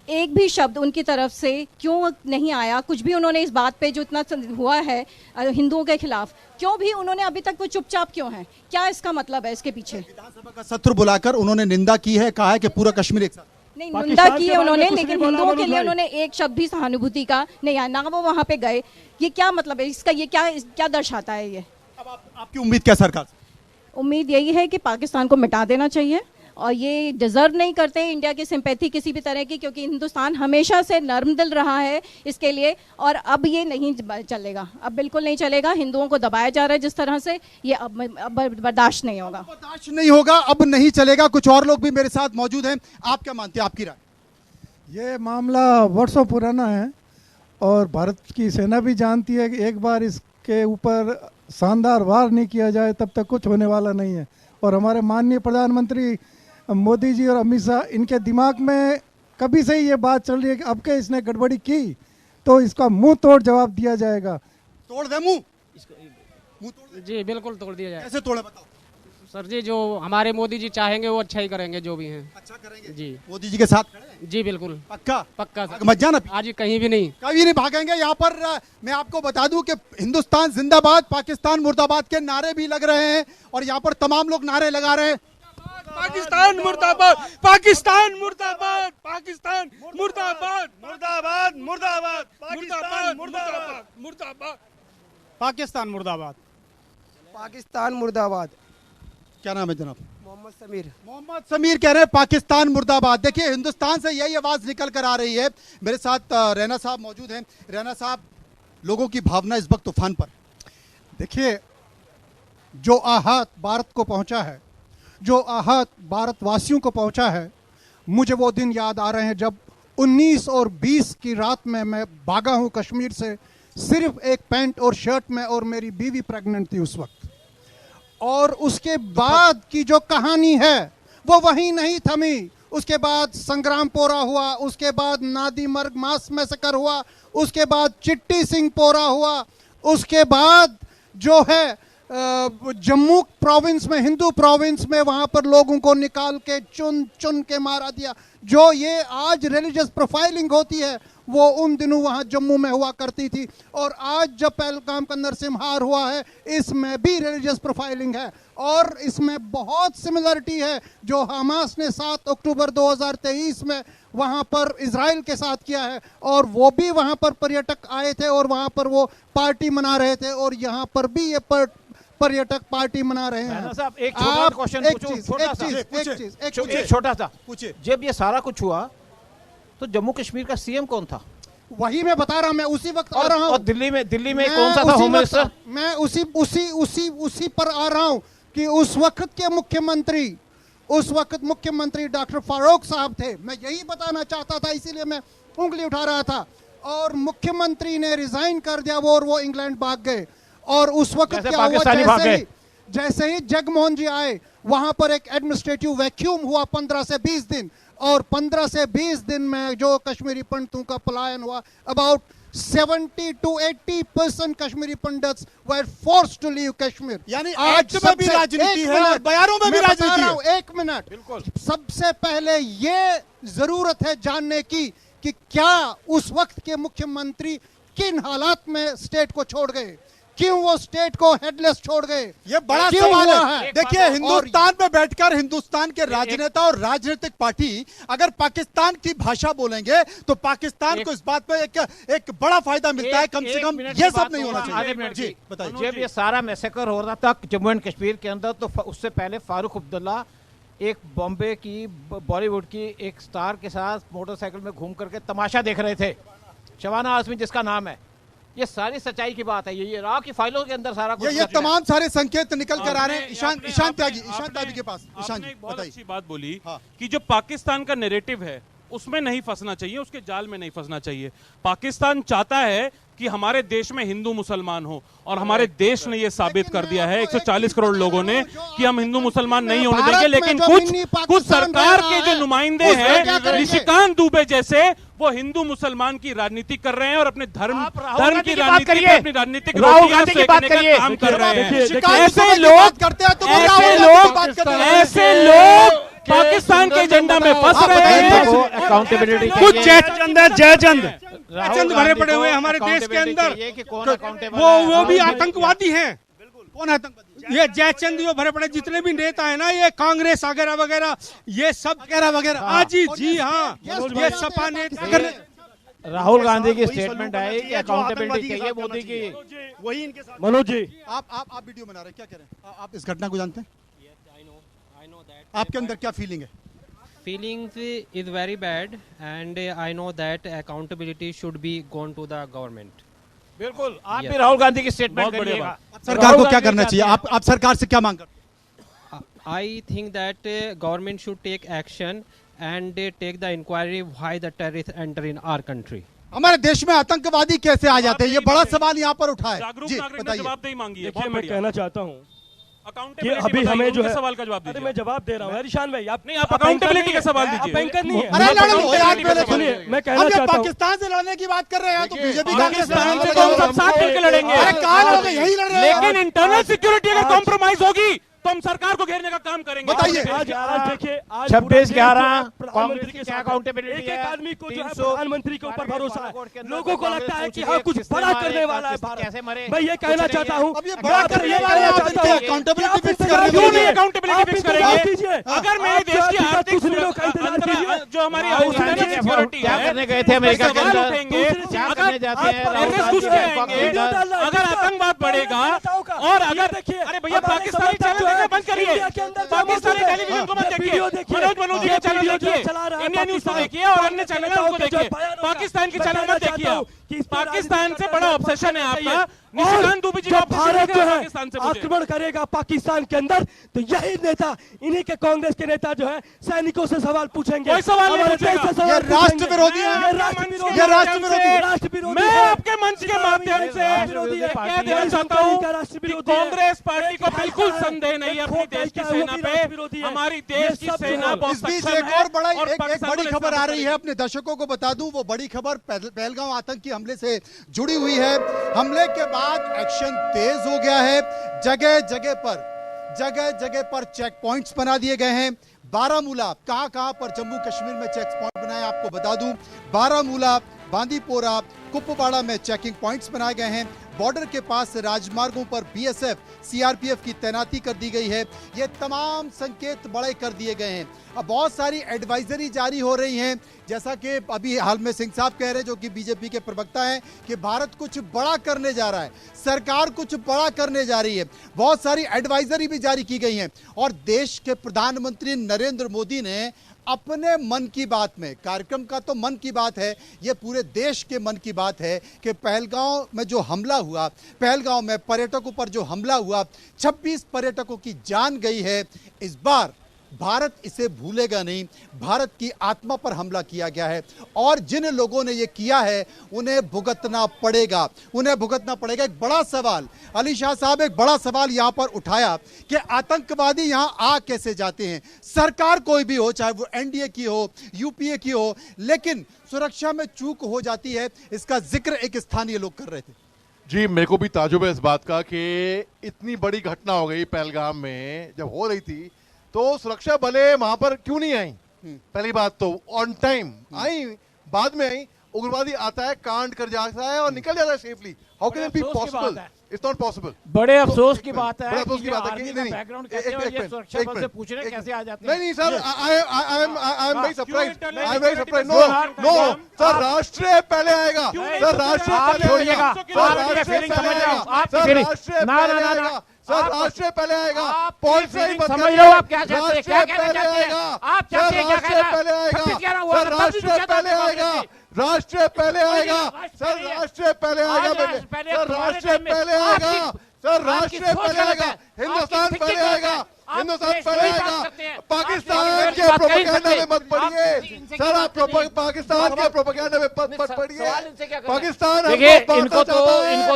एक भी शब्द उनकी तरफ से क्यों नहीं आया? कुछ भी उन्होंने इस बात पे जो इतना हुआ है हिंदुओं के खिलाफ, क्यों भी उन्होंने अभी तक वो चुपचाप क्यों हैं? क्या इसका मतलब है इसके पीछे? विधानसभा का सत्र बुलाकर उन्होंने निंदा की है, कहा है कि पूरा कश्मीर एक साथ। नहीं, निंदा की है उन्होंने, लेकिन हिंदुओं के लिए उन्होंने एक शब्द भी सहानुभूति का नहीं आया, ना वो वहाँ पे गए। ये क्या मतलब है इसका? ये क्या दर्शाता है? ये आपकी उम्मीद क्या सरकार से? उम्मीद यही है कि पाकिस्तान को मिटा देना चाहिए, और ये डिजर्व नहीं करते इंडिया की सिंपैथी किसी भी तरह की, क्योंकि हिंदुस्तान हमेशा से नर्म दिल रहा है इसके लिए, और अब ये नहीं चलेगा, अब बिल्कुल नहीं चलेगा। हिंदुओं को दबाया जा रहा है जिस तरह से, ये अब बर्दाश्त नहीं होगा, बर्दाश्त नहीं होगा, अब नहीं चलेगा। कुछ और लोग भी मेरे साथ मौजूद हैं, आप क्या मानते हैं, आपकी राय? ये मामला वर्षों पुराना है और भारत की सेना भी जानती है कि एक बार इसके ऊपर शानदार वार नहीं किया जाए तब तक कुछ होने वाला नहीं है। और हमारे माननीय प्रधानमंत्री मोदी जी और अमित शाह, इनके दिमाग में कभी से ही ये बात चल रही है कि अब के इसने गड़बड़ी की तो इसका मुंह तोड़ जवाब दिया जाएगा। तोड़ दे मुंह जी बिल्कुल तोड़ दिया जाए। कैसे तोड़े बताओ सर जी, जो हमारे मोदी जी चाहेंगे वो अच्छा ही करेंगे, जो भी हैं अच्छा करेंगे जी। मोदी जी के साथ खड़े हैं? जी बिल्कुल पक्का पक्का सर। मत जाना आज कहीं भी नहीं, कभी नहीं भागेंगे। यहाँ पर मैं आपको बता दूं कि हिंदुस्तान जिंदाबाद पाकिस्तान मुर्दाबाद के नारे भी लग रहे हैं और यहाँ पर तमाम लोग नारे लगा रहे हैं। पाकिस्तान मुर्दाबाद, पाकिस्तान मुर्दाबाद, पाकिस्तान मुर्दाबाद, मुर्दाबाद, मुर्दाबाद, पाकिस्तान मुर्दाबाद, मुर्दाबाद, पाकिस्तान मुर्दाबाद, पाकिस्तान मुर्दाबाद। क्या नाम है जनाब? मोहम्मद समीर। मोहम्मद समीर कह रहे हैं पाकिस्तान मुर्दाबाद। देखिए हिंदुस्तान से यही आवाज निकल कर आ रही है। मेरे साथ रैना साहब मौजूद हैं। रैना साहब, लोगों की भावना इस वक्त तूफान पर। देखिए, जो आहत भारत को पहुंचा है, जो आहत भारतवासियों को पहुंचा है, मुझे वो दिन याद आ रहे हैं जब 19 और 20 की रात में मैं भागा हूं कश्मीर से, सिर्फ एक पैंट और शर्ट में, और मेरी बीवी प्रेग्नेंट थी उस वक्त। और उसके बाद की जो कहानी है वो वहीं नहीं थमी। उसके बाद संग्रामपोरा हुआ, उसके बाद नादी मर्ग मास मैसेकर हुआ, उसके बाद चिट्टी सिंह पोरा हुआ, उसके बाद जो है जम्मू प्रोविंस में, हिंदू प्रोविंस में, वहां पर लोगों को निकाल के चुन चुन के मारा दिया। जो ये आज रिलीजियस प्रोफाइलिंग होती है वो उन दिनों वहां जम्मू में हुआ करती थी। और आज जब पहलगाम का नरसिम्हार हुआ है, इसमें भी रिलीजियस प्रोफाइलिंग है और इसमें बहुत सिमिलरिटी है जो हमास ने 7 अक्टूबर 2023 में वहां पर इजराइल के साथ किया है। और वो भी वहां पर पर्यटक आए थे और वहां पर वो पार्टी मना रहे थे, और यहाँ पर भी ये पर्यटक पार्टी मना रहे हैं। साहब एक छोटा क्वेश्चन छोटा सा पूछिए। जब ये सारा कुछ हुआ तो जम्मू कश्मीर का सीएम कौन था? वही मैं बता रहा हूं, मैं उसी वक्त आ रहा हूं। और दिल्ली में कौन सा था होम मिनिस्टर? मैं उसी पर आ रहा हूं कि उस वक्त के मुख्यमंत्री डॉक्टर फारूक साहब थे। मैं यही बताना चाहता था, इसीलिए मैं उंगली उठा रहा था। और मुख्यमंत्री ने रिजाइन कर दिया वो इंग्लैंड भाग गए। और उस वक्त क्या हुआ, जैसे ही जगमोहन जी आए, वहां पर एक एडमिनिस्ट्रेटिव वैक्यूम हुआ 15 से 20 दिन, और 15 से 20 दिन में जो कश्मीरी पंडितों का पलायन हुआ, about 70 to 80% Kashmiri Pandits were forced to leave Kashmir. यानी आज में भी राजनीति है और बयानों में भी राजनीति है। एक मिनट, सबसे पहले ये जरूरत है जानने की कि क्या उस वक्त के मुख्यमंत्री किन हालात में स्टेट को छोड़ गए, क्यों वो स्टेट को हेडलेस छोड़ गए, ये बड़ा सवाल है। देखिए, हिंदुस्तान में बैठकर हिंदुस्तान के राजनेता और राजनीतिक पार्टी अगर पाकिस्तान की भाषा बोलेंगे तो पाकिस्तान को इस बात पे एक बड़ा फायदा मिलता है। कम से कम ये सब नहीं होना चाहिए। जी बताइए। जब ये सारा मैसेकर हो रहा था जम्मू एंड कश्मीर के अंदर, तो उससे पहले फारूक अब्दुल्ला एक बॉम्बे की बॉलीवुड की एक स्टार के साथ मोटरसाइकिल में घूम करके तमाशा देख रहे थे, शबाना आजमी जिसका नाम है। ये सारी सच्चाई की बात है। ये रॉ की फाइलों के अंदर सारा कुछ ये तमाम सारे संकेत निकल कर आ रहे हैं। ईशान त्यागी के पास। ईशान जी बहुत अच्छी बात बोली कि जो पाकिस्तान का नैरेटिव है उसमें नहीं फंसना चाहिए, उसके जाल में नहीं फंसना चाहिए। पाकिस्तान चाहता है कि हमारे देश में हिंदू मुसलमान हो, और हमारे देश ने यह साबित कर दिया है 140 करोड़ लोगों ने कि हम हिंदू मुसलमान नहीं होने देंगे। लेकिन कुछ सरकार के जो नुमाइंदे हैं, निशिकांत दुबे जैसे, वो हिंदू मुसलमान की राजनीति कर रहे हैं और अपने धर्म की राजनीति पे अपनी राजनीतिक रोटियां सेकने का काम कर रहे हैं। ऐसे लोग पाकिस्तान के एजेंडा में फंस रहे हैं। कुछ जयचंद भरे पड़े हुए हमारे देश के अंदर, वो भी आतंकवादी हैं। कौन आतंकवादी? ये जयचंद जो भरे पड़े जितने भी नेता है ना, ये कांग्रेस वगैरह वगैरह, ये सब वगैरह जी हाँ, ये सपा नेता। राहुल गांधी की स्टेटमेंट है कि अकाउंटेबिलिटी चाहिए मोदी की। वही इनके साथ। मनोज जी, आप वीडियो बना रहे हैं, क्या कह रहे हैं आप? इस घटना को जानते हैं? आपके अंदर क्या फीलिंग है? Feelings is very bad, and I know that accountability should be gone to the government. बिल्कुल, आप भी राहुल गांधी की स्टेटमेंट करिएगा। सरकार को क्या करना चाहिए? आप सरकार से क्या मांग करते हैं? I think that government should take action and take the inquiry why the terrorists enter in our country. हमारे देश में आतंकवादी कैसे आ जाते हैं, ये बड़ा सवाल यहाँ पर उठा है। जागरूक जी नागरिक ने बताइए। जवाबदेही मांगी है। देखिए, मैं कहना चाहता हूँ, कि अभी हमें जो है सवाल का जवाब अरे मैं जवाब दे रहा हूँ निशान भाई आप नहीं, आप अकाउंटेबिलिटी का सवाल दीजिए। आप एंकर नहीं है। अरे लड़ो यार, पहले सुनिए, मैं कहना चाहता हूँ पाकिस्तान से लड़ने की बात कर रहे हैं तो बीजेपी पाकिस्तान से तो हम सब साथ मिलकर लड़ेंगे। अरे कहाँ लड़ोगे, यही लड़ रहे हैं। लेकिन इंटरनल सिक्योरिटी अगर कॉम्प्रोमाइज होगी तो हम सरकार को घेरने का काम करेंगे। बताइए। आज देखिए 26/11 कांग्रेस की क्या accountability एक है? आदमी को जो है प्रधानमंत्री के ऊपर भरोसा है, लोगों को लगता है कि हाँ कुछ बड़ा करने वाला है भारत। मैं ये कहना चाहता हूँ अकाउंटेबिलिटी फिक्स करेंगे। अगर मेरे देश की आर्थिक जो हमारी सिक्योरिटी क्या करने गए थे अमेरिका के अंदर, क्या करने जाते हैं, अगर आतंकवाद बढ़ेगा और अगर अरे भैया पाकिस्तानी चैनल देखना बंद करिए, पाकिस्तानी टेलीविजन को मत देखिए, मनोज जी के चैनल देखिए, इंडिया न्यूज को देखिए और अन्य चैनल को देखिए, पाकिस्तान के चैनल मत देखिए। पाकिस्तान से बड़ा ऑब्सेशन है आपका। निशिकांत दुबे जी भारत जो है आक्रमण करेगा पाकिस्तान के अंदर तो यही नेता, इन्हीं के कांग्रेस के नेता जो है सैनिकों से सवाल पूछेंगे। कोई सवाल नहीं पूछेगा। ये राष्ट्र विरोधी है, ये राष्ट्र विरोधी। मैं आपके मंच के माध्यम से कह देना चाहता हूँ कि कांग्रेस पार्टी को बिल्कुल संदेह नहीं है अपनी देश की सेना पे। हमारी देश की सेना बहुत इस बीच सक्षम एक है और बड़ा और एक बड़ी खबर आ रही है, अपने दर्शकों को बता दूं। वो बड़ी खबर पहलगाम आतंकी हमले से जुड़ी हुई है। हमले के बाद एक्शन तेज हो गया है। जगह जगह पर चेक पॉइंट्स बना दिए गए हैं। बारामूला, कहां पर जम्मू कश्मीर में चेक पॉइंट बनाए आपको बता दूं। बारामूला, बांदीपोरा, कुपवाड़ा में चेकिंग पॉइंट्स बनाए गए हैं। बॉर्डर के पास राजमार्गों पर बीएसएफ, सीआरपीएफ की तैनाती कर दी गई है। ये तमाम संकेत बड़े कर दिए गए हैं। अब बहुत सारी एडवाइजरी जारी हो रही हैं, जैसा कि अभी हाल में सिंह साहब कह रहे हैं, जो कि बीजेपी के प्रवक्ता हैं, कि भारत कुछ बड़ा करने जा रहा है, सरकार कुछ बड़ा करने जा रही है। बहुत सारी एडवाइजरी भी जारी की गई हैं और देश के प्रधानमंत्री नरेंद्र मोदी ने अपने मन की बात में, कार्यक्रम का तो मन की बात है, ये पूरे देश के मन की बात है कि पहलगांव में जो हमला हुआ, पहलगांव में पर्यटकों पर जो हमला हुआ, 26 पर्यटकों की जान गई है। इस बार भारत इसे भूलेगा नहीं। भारत की आत्मा पर हमला किया गया है और जिन लोगों ने ये किया है उन्हें भुगतना पड़ेगा, उन्हें भुगतना पड़ेगा। एक बड़ा सवाल, अली शाह साहब एक बड़ा सवाल यहां पर उठाया कि आतंकवादी यहां आ कैसे जाते हैं। सरकार कोई भी हो, चाहे वो एनडीए की हो, यूपीए की हो, लेकिन सुरक्षा में चूक हो जाती है। इसका जिक्र एक स्थानीय लोग कर रहे थे। जी, मेरे को भी ताजुब है इस बात का कि इतनी बड़ी घटना हो गई पहलगाम में। जब हो रही थी तो सुरक्षा बले वहां पर क्यों नहीं आई? पहली बात तो ऑन टाइम आई, बाद में आई। उग्रवादी आता है, कांड कर जाता है और निकल जाता है safely. How can it be possible? It's not possible. बड़े अफसोस की बात है। बड़े अफसोस की बात है कि नहीं, बैकग्राउंड कहते हैं ये सुरक्षा बल से पूछ रहे हैं कैसे आ जाते हैं। नहीं sir, I am very surprised, I am very surprised. No sir, राष्ट्र पहले आएगा सर, राष्ट्र पहले आएगा सर, राष्ट्र पहले आएगा सर, राष्ट्र पहले आएगा सर, राष्ट्र पहले आएगा। पॉलिसी समझ लो आप क्या चाहते हैं, क्या कहना चाहते हैं आप? सर, राष्ट्र पहले आएगा सर, राष्ट्र पहले आएगा, राष्ट्र पहले आएगा सर, राष्ट्र पहले आएगा, सर राष्ट्र पहले आएगा सर, राष्ट्र पहले आएगा, हिंदुस्तान पहले आएगा, हिंदुस्तान पहले आएगा। पाकिस्तान के प्रोपेगेंडा में मत पड़िए सर, आप पाकिस्तान के प्रोपेगेंडा में मत पड़िए। पाकिस्तान इनको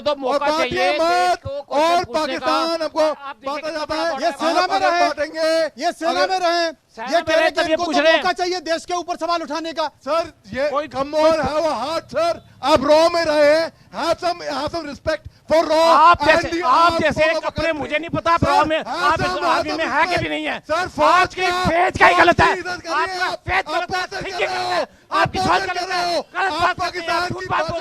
तो मौका चाहिए और पाकिस्तान हमको बांटा जाता है। ये सेना में रहे, बांटेंगे, ये सेना में रहे, ये कह रहे हैं इनको तो मौका चाहिए देश के ऊपर सवाल उठाने का। सर ये come on have a heart sir, आप रॉ में रहे, हैव सम रिस्पेक्ट फॉर रॉ। आप जैसे कपड़े मुझे नहीं पता रॉ में आप इस आर्मी में है कि भी नहीं है सर। फौज की फेज का ही गलत है, आपका फेज गलत है, थिंकिंग गलत है, आपकी सोच गलत है, आप पाकिस्तान की बात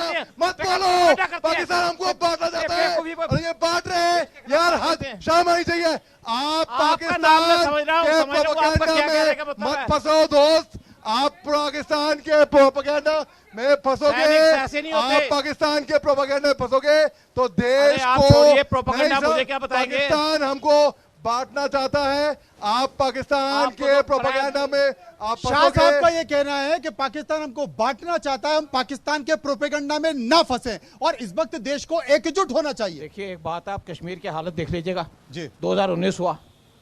मत बोलो। पाकिस्तान हमको बांटा जाता है और ये बांट रहे हैं यार, हद शर्म आनी चाहिए। आप पाकिस्तान के प्रोपेगेंडा में मत फंसो दोस्त, आप पाकिस्तान के प्रोपेगेंडा में फंसोगे, आप पाकिस्तान के प्रोपेगेंडा में फंसोगे तो देश को प्रोपेगेंडा मुझे क्या बताएंगे? पाकिस्तान हमको बांटना चाहता है, आप पाकिस्तान के प्रोपेगेंडा में आप शाह साहब का ये कहना है कि पाकिस्तान हमको बांटना चाहता है, हम पाकिस्तान के प्रोपेगेंडा में ना फंसे और इस वक्त देश को एकजुट होना चाहिए। देखिए एक बात, आप कश्मीर की हालत देख लीजिएगा जी। 2019 हुआ,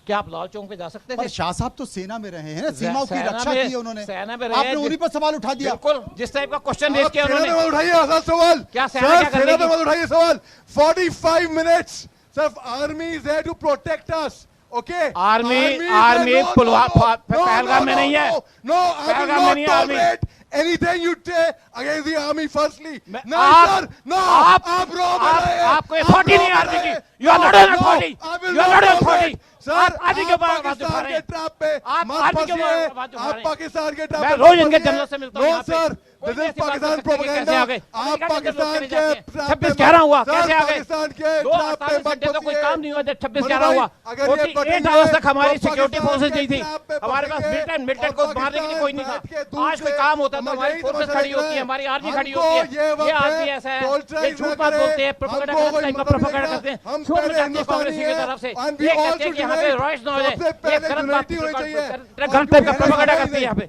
क्या आप लाल चौक पे जा सकते थे? शाह साहब तो सेना में रहे हैं ना, सीमाओं की रक्षा की है उन्होंने, सेना में आपने उन्हीं पर सवाल उठा दिया। बिल्कुल, जिस टाइप का क्वेश्चन रेज किया उन्होंने। उठाइए आसान सवाल, क्या सेना पे मत उठाइए सवाल। 45 मिनट्स सिर्फ army is there to protect us, Okay. Army Pulwama Pahalgam में नहीं है। पहलगाम में नहीं है army. Anything you say against the army, firstly. आपको अथॉरिटी नहीं आर्मी की। You are not an authority. You are not an authority. Sir army के बारे में पाकिस्तान के ट्रैप पे आप पाकिस्तान के ट्रैप मैं रोज इनके जनरल से मिलता हूं। No sir, this is Pakistan propaganda. आप पाकिस्तान के 26/11 हुआ, कैसे आ गए? पाकिस्तान के ट्रैप पे घंटे तो कोई काम नहीं हुआ, 26/11 हुआ। 48 आवर्स तक हमारी सिक्योरिटी फोर्सेज नहीं थी, हमारे पास मिलिटेंट को मारने के लिए कोई नहीं था। आज कोई काम होता तो हमारी फोर्सेज खड़ी होती है, हमारी आर्मी खड़ी होती है। ये आदमी ऐसा है, ये झूठ बात बोलते हैं, प्रोपेगेंडा करते हैं, झूठ मचाते हैं कांग्रेसी की तरफ से। ये कहते हैं कि यहाँ पे रॉयट्स ना हो जाए, ये गलत बात गलत टाइप का प्रोपेगेंडा करते हैं यहाँ पे।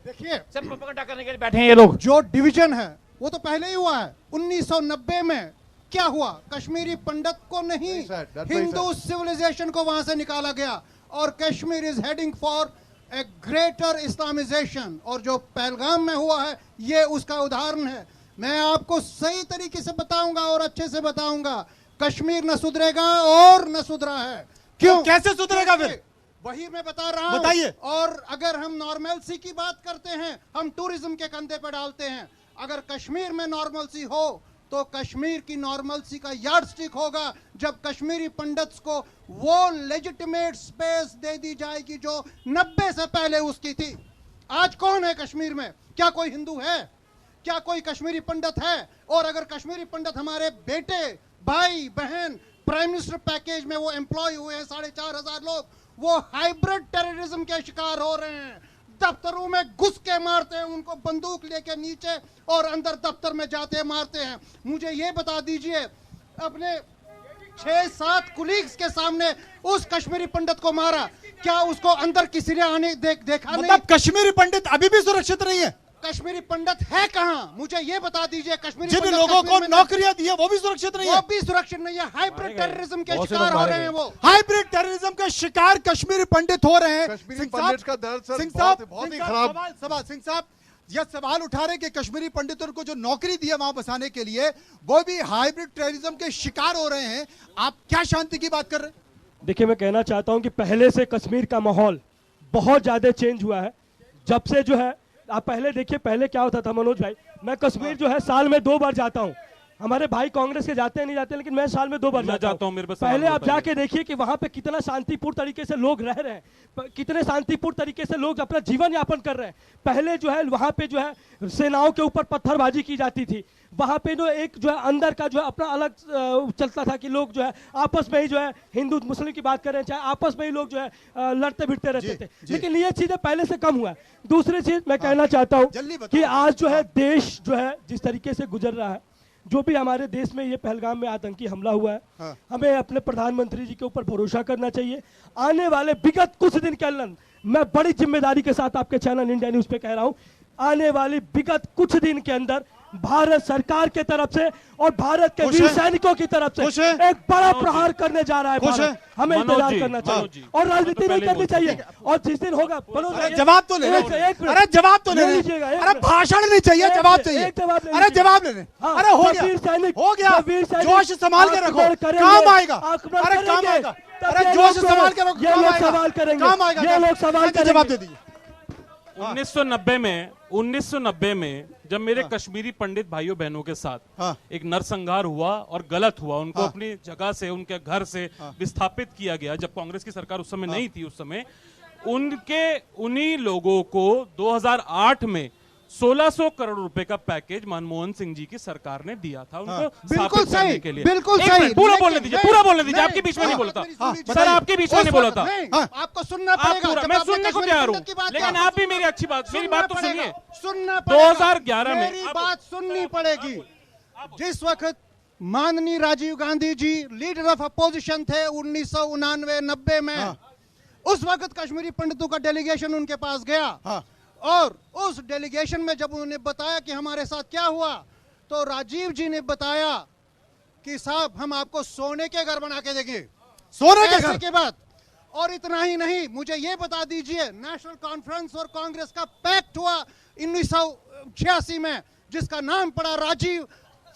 देखिए सब प्रोपेगेंडा करने के लिए बैठे हैं ये लोग। जो डिवीजन है वो तो पहले ही हुआ है। 1990 में क्या हुआ? कश्मीरी पंडित को नहीं, हिंदू सिविलाइजेशन को वहां से निकाला गया और Kashmir is heading for a greater Islamisation. और जो पहलगाम में हुआ है ये उसका उदाहरण है। मैं आपको सही तरीके से बताऊंगा और अच्छे से बताऊंगा, कश्मीर न सुधरेगा और न सुधरा है। क्यों? कैसे सुधरेगा फिर? वही मैं बता रहा हूं। बताइए। और अगर हम नॉर्मलसी की बात करते हैं, हम टूरिज्म के कंधे पर डालते हैं। अगर कश्मीर में नॉर्मलसी हो तो कश्मीर की नॉर्मलसी का यार्ड स्टिक होगा जब कश्मीरी पंडित्स को वो लेजिटिमेट स्पेस दे दी जाएगी जो 90 से पहले उसकी थी। आज कौन है कश्मीर में? क्या कोई हिंदू है? क्या कोई कश्मीरी पंडित है? और अगर कश्मीरी पंडित हमारे बेटे, भाई, बहन, प्राइम मिनिस्टर पैकेज में वो एम्प्लॉय हुए हैं 4,500 लोग, वो हाइब्रिड टेररिज्म के शिकार हो रहे हैं। दफ्तरों में घुस के मारते हैं उनको, बंदूक लेके नीचे, और अंदर दफ्तर में जाते मारते हैं। मुझे ये बता दीजिए, अपने 6-7 कुलीग्स के सामने उस कश्मीरी पंडित को मारा, क्या उसको अंदर किसी ने आने देखा? मतलब नहीं। कश्मीरी पंडित अभी भी सुरक्षित नहीं है? कश्मीरी पंडित है कहां? मुझे ये बता दीजिए। कश्मीरी जिन लोगों को नौकरियां दी है वो भी सुरक्षित नहीं है? वो भी सुरक्षित नहीं है। हाइब्रिड टेररिज्म के शिकार हो रहे हैं वो। हाइब्रिड टेररिज्म के शिकार कश्मीरी पंडित हो रहे हैं। कश्मीरी पंडित का दर्द सर बहुत ही खराब। सिंह साहब यह सवाल उठा रहे कि कश्मीरी पंडितों को जो नौकरी दी है वहां बसाने के लिए, वो भी हाइब्रिड टेररिज्म के शिकार हो रहे हैं। आप क्या शांति की बात कर रहे हैं? देखिए, मैं कहना चाहता हूं कि पहले से कश्मीर का माहौल बहुत ज्यादा चेंज हुआ है। जब से जो है, आप पहले देखिए, पहले क्या होता था मनोज भाई, मैं कश्मीर जो है साल में 2 बार जाता हूं। हमारे भाई कांग्रेस के जाते हैं नहीं जाते, लेकिन मैं साल में 2 बार जाता हूं। पहले आप जाके देखिए कि वहां पे कितना शांतिपूर्ण तरीके से लोग रह रहे हैं, कितने शांतिपूर्ण तरीके से लोग अपना जीवन यापन कर रहे हैं। पहले जो है वहां पे जो है सेनाओं के ऊपर पत्थरबाजी की जाती थी। वहां पे जो एक जो है अंदर का जो है अपना अलग चलता था कि लोग जो है आपस में ही जो है, हिंदू मुस्लिम की बात करें चाहे, आपस में ही लोग जो है लड़ते भिड़ते रहते थे। लेकिन ये चीजें पहले से कम हुआ है। दूसरी चीज मैं कहना चाहता हूँ कि आज जो है देश जो है जिस तरीके से गुजर रहा है, जो भी हमारे देश में ये पहलगाम में आतंकी हमला हुआ है, हमें अपने प्रधानमंत्री जी के ऊपर भरोसा करना चाहिए। आने वाले विगत कुछ दिन के अंदर, मैं बड़ी जिम्मेदारी के साथ आपके चैनल इंडिया न्यूज पे कह रहा हूं, आने वाली विगत कुछ दिन के अंदर भारत सरकार के तरफ से और भारत के वीर सैनिकों की तरफ से एक बड़ा प्रहार करने जा रहा है भारत। हमें इंतजार करना चाहिए और राजनीति नहीं करनी चाहिए। और जिस दिन होगा, जवाब तो ले, अरे जवाब तो ले लीजिएगा। अरे भाषण नहीं चाहिए, जवाब चाहिए। अरे जवाब लेने, अरे हो गया, जोश संभाल के रखो, काम आएगा। अरे काम आएगा, अरे जोश संभाल के रखो, ये लोग सवाल करेंगे, काम आएगा। ये लोग सवाल करेंगे। जवाब दे दीजिए। 1990 में जब मेरे कश्मीरी पंडित भाइयों बहनों के साथ एक नरसंहार हुआ और गलत हुआ, उनको अपनी जगह से, उनके घर से विस्थापित किया गया, जब कांग्रेस की सरकार उस समय नहीं थी, उस समय उन्हीं लोगों को 2008 में 1600 करोड़ रुपए का पैकेज मनमोहन सिंह जी की सरकार ने दिया था उनको बिल्कुल सही के लिए। बिल्कुल सही। पूरा बोलने दीजिए, आपके बीच में नहीं बोलता सर, आपके बीच में नहीं बोला था। आपको सुनना पड़ेगा। मैं सुनने को तैयार हूँ, लेकिन आप भी मेरी मेरी बात तो सुनिए। सुनना 2011 में मेरी बात सुननी पड़ेगी। जिस वक्त माननीय Rajiv Gandhi ji leader of opposition थे 1999-90 में, उस वक्त कश्मीरी पंडितों का डेलीगेशन उनके पास गया और उस डेलीगेशन में जब उन्होंने बताया कि हमारे साथ क्या हुआ, तो राजीव जी ने बताया कि साहब हम आपको सोने के घर बना के देंगे। सोने के घर के बाद, और इतना ही नहीं, मुझे ये बता दीजिए, नेशनल कॉन्फ्रेंस और कांग्रेस का पैक्ट हुआ 1986 में, जिसका नाम पड़ा राजीव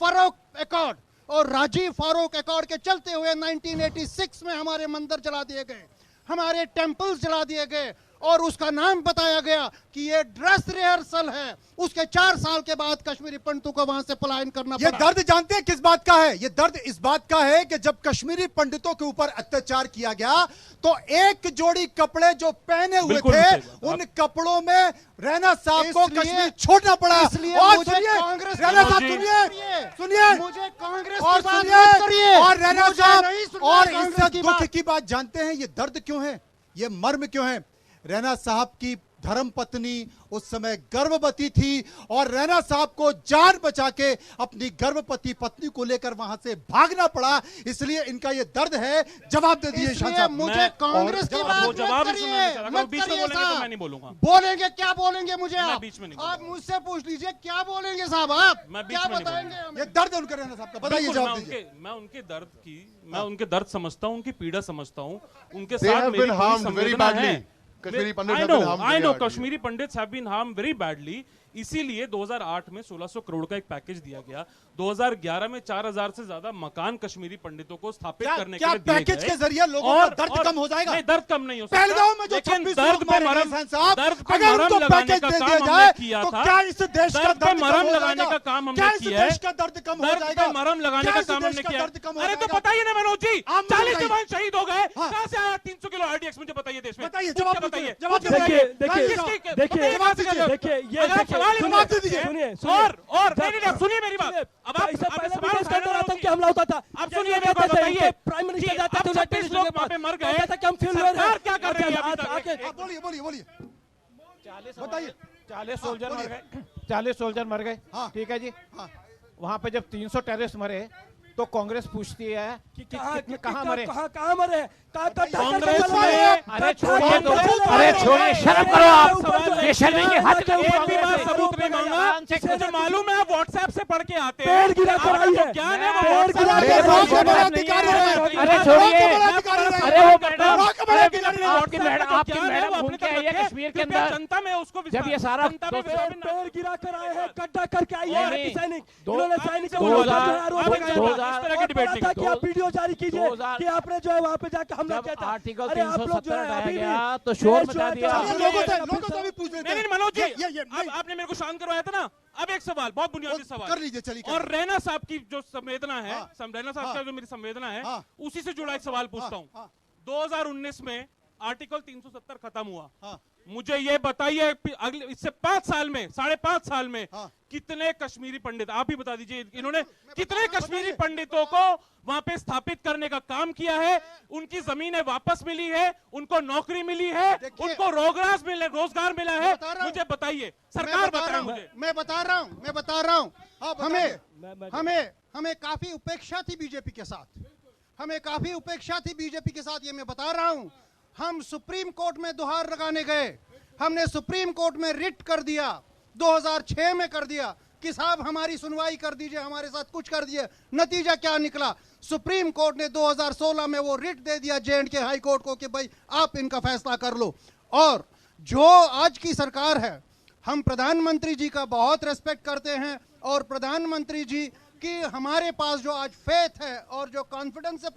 फारूक अकॉर्ड, और राजीव फारूक अकॉर्ड के चलते हुए 1986 में हमारे मंदिर जला दिए गए। हमारे टेम्पल्स जला दिए गए और उसका नाम बताया गया कि ये ड्रेस रिहर्सल है। उसके 4 साल के बाद कश्मीरी पंडितों को वहां से पलायन करना पड़ा। ये दर्द जानते हैं किस बात का है? ये दर्द इस बात का है कि जब कश्मीरी पंडितों के ऊपर अत्याचार किया गया तो एक जोड़ी कपड़े जो पहने हुए थे उन कपड़ों में रैना साहब को कश्मीर छोड़ना पड़ा। और सुनिए रैना साहब, सुनिए मुझे कांग्रेस और सुनिए और रैना साहब, और इससे दुख की बात जानते हैं ये दर्द क्यों है, ये मर्म क्यों है? रैना साहब की धर्म पत्नी उस समय गर्भवती थी और रैना साहब को जान बचा के अपनी गर्भवती पत्नी को लेकर वहां से भागना पड़ा। इसलिए इनका ये दर्द है। जवाब दे दिए शाह साहब। मुझे कांग्रेस की बात मत करिए साहब। मैं नहीं बोलूंगा। बोलेंगे क्या बोलेंगे मुझे आप? बीच में नहीं आप मुझसे पूछ लीजिए क्या बोलेंगे साहब आप? क्या बताएंगे? ये दर्द है उनका रैना साहब का, बताइए जवाब दीजिए। मैं उनके दर्द समझता हूँ, उनकी पीड़ा समझता हूँ, उनके साथ मेरी संवेदना है। I know Kashmiri Pandits have been harmed very badly. इसीलिए 2008 में 1600 करोड़ का एक पैकेज दिया गया। 2011 में 4000 से ज्यादा मकान कश्मीरी पंडितों को स्थापित करने के लिए दिए गए। पैकेज के जरिए लोगों का दर्द कम हो जाएगा? नहीं, दर्द कम नहीं हो सकता। पहलगांव में जो 26 लोग मारे गए साहब, अगर उनको पैकेज दे दिया जाए तो क्या इस देश का दर्द मरहम लगाने का काम हमने किया है? देश का दर्द कम हो जाएगा? मरहम लगाने का काम हमने किया। अरे तो बताइए ना मनोज जी, 40 जवान शहीद हो गए, कहां से आया 300 किलो RDX? मुझे बताइए देश में। बताइए, जवाब बताइए। सुनिए मेरी बात। अब आतंकी हमला होता था, अब सुनिए मेरी बात, बताइए प्राइम मिनिस्टर जाता था, 36 लोग वहां पे मर गए, सरकार क्या कर रही है? बोलिए बताइए। 40 सोल्जर मर गए, 40 सोल्जर मर गए, ठीक है जी। वहां पे जब 300 टेररिस्ट मरे तो कांग्रेस पूछती है कि कहां मरे? कहां मरे? कांग्रेस में अरे छोड़िए, शर्म करो आप। ये शर्मिंदगी हद सबूत नहीं मांगा, मुझे मालूम है आप व्हाट्सएप से पढ़ के आते हैं। पेड़ गिरा कर आई है, ज्ञान है वो। अरे छोड़िए, अरे वो आपकी मैडम घूम के आई है कश्मीर के अंदर, जनता में उसको जब ये सारा पेड़ गिरा कर आए हैं, गड्ढा करके आई है सैनिक। इन्होंने सैनिक वीडियो जारी कीजिए कि आपने जो है वहाँ पे जाकर हमला किया था। आर्टिकल 370 हटाया गया तो शोर मचा दिया। लोगों से भी पूछ लेते हैं। नहीं मनोज जी, आपने मेरे को शांत करवाया था ना। अब एक सवाल, बहुत बुनियादी सवाल कर लीजिए, चलिए। और रैना साहब की जो संवेदना है, रैना साहब का जो मेरी संवेदना है, उसी से जुड़ा एक सवाल पूछता हूँ। 2019 में आर्टिकल 370 खत्म हुआ। मुझे ये बताइए अगले इससे 5 साल में, 5.5 साल में कितने कश्मीरी पंडित, आप ही बता दीजिए, इन्होंने कितने कश्मीरी पंडितों को वहां पे स्थापित करने का काम किया है? उनकी जमीनें वापस मिली है, उनको नौकरी मिली है, उनको रोजगार मिला है? मुझे बताइए, सरकार बताए मुझे। मैं बता रहा हूं। हमें काफी उपेक्षा थी बीजेपी के साथ, हमें काफी उपेक्षा थी बीजेपी के साथ, ये मैं बता रहा हूं। हम सुप्रीम कोर्ट में दुहार लगाने गए, हमने सुप्रीम कोर्ट में रिट कर दिया, 2006 में कर दिया कि साहब हमारी सुनवाई कर दीजिए, हमारे साथ कुछ कर दीजिए। नतीजा क्या निकला? सुप्रीम कोर्ट ने 2016 में वो रिट दे दिया J&K हाई कोर्ट को कि भाई आप इनका फैसला कर लो। और जो आज की सरकार है, हम प्रधानमंत्री जी का बहुत रेस्पेक्ट करते हैं और प्रधानमंत्री जी की हमारे पास जो आज फेथ है और जो कॉन्फिडेंस है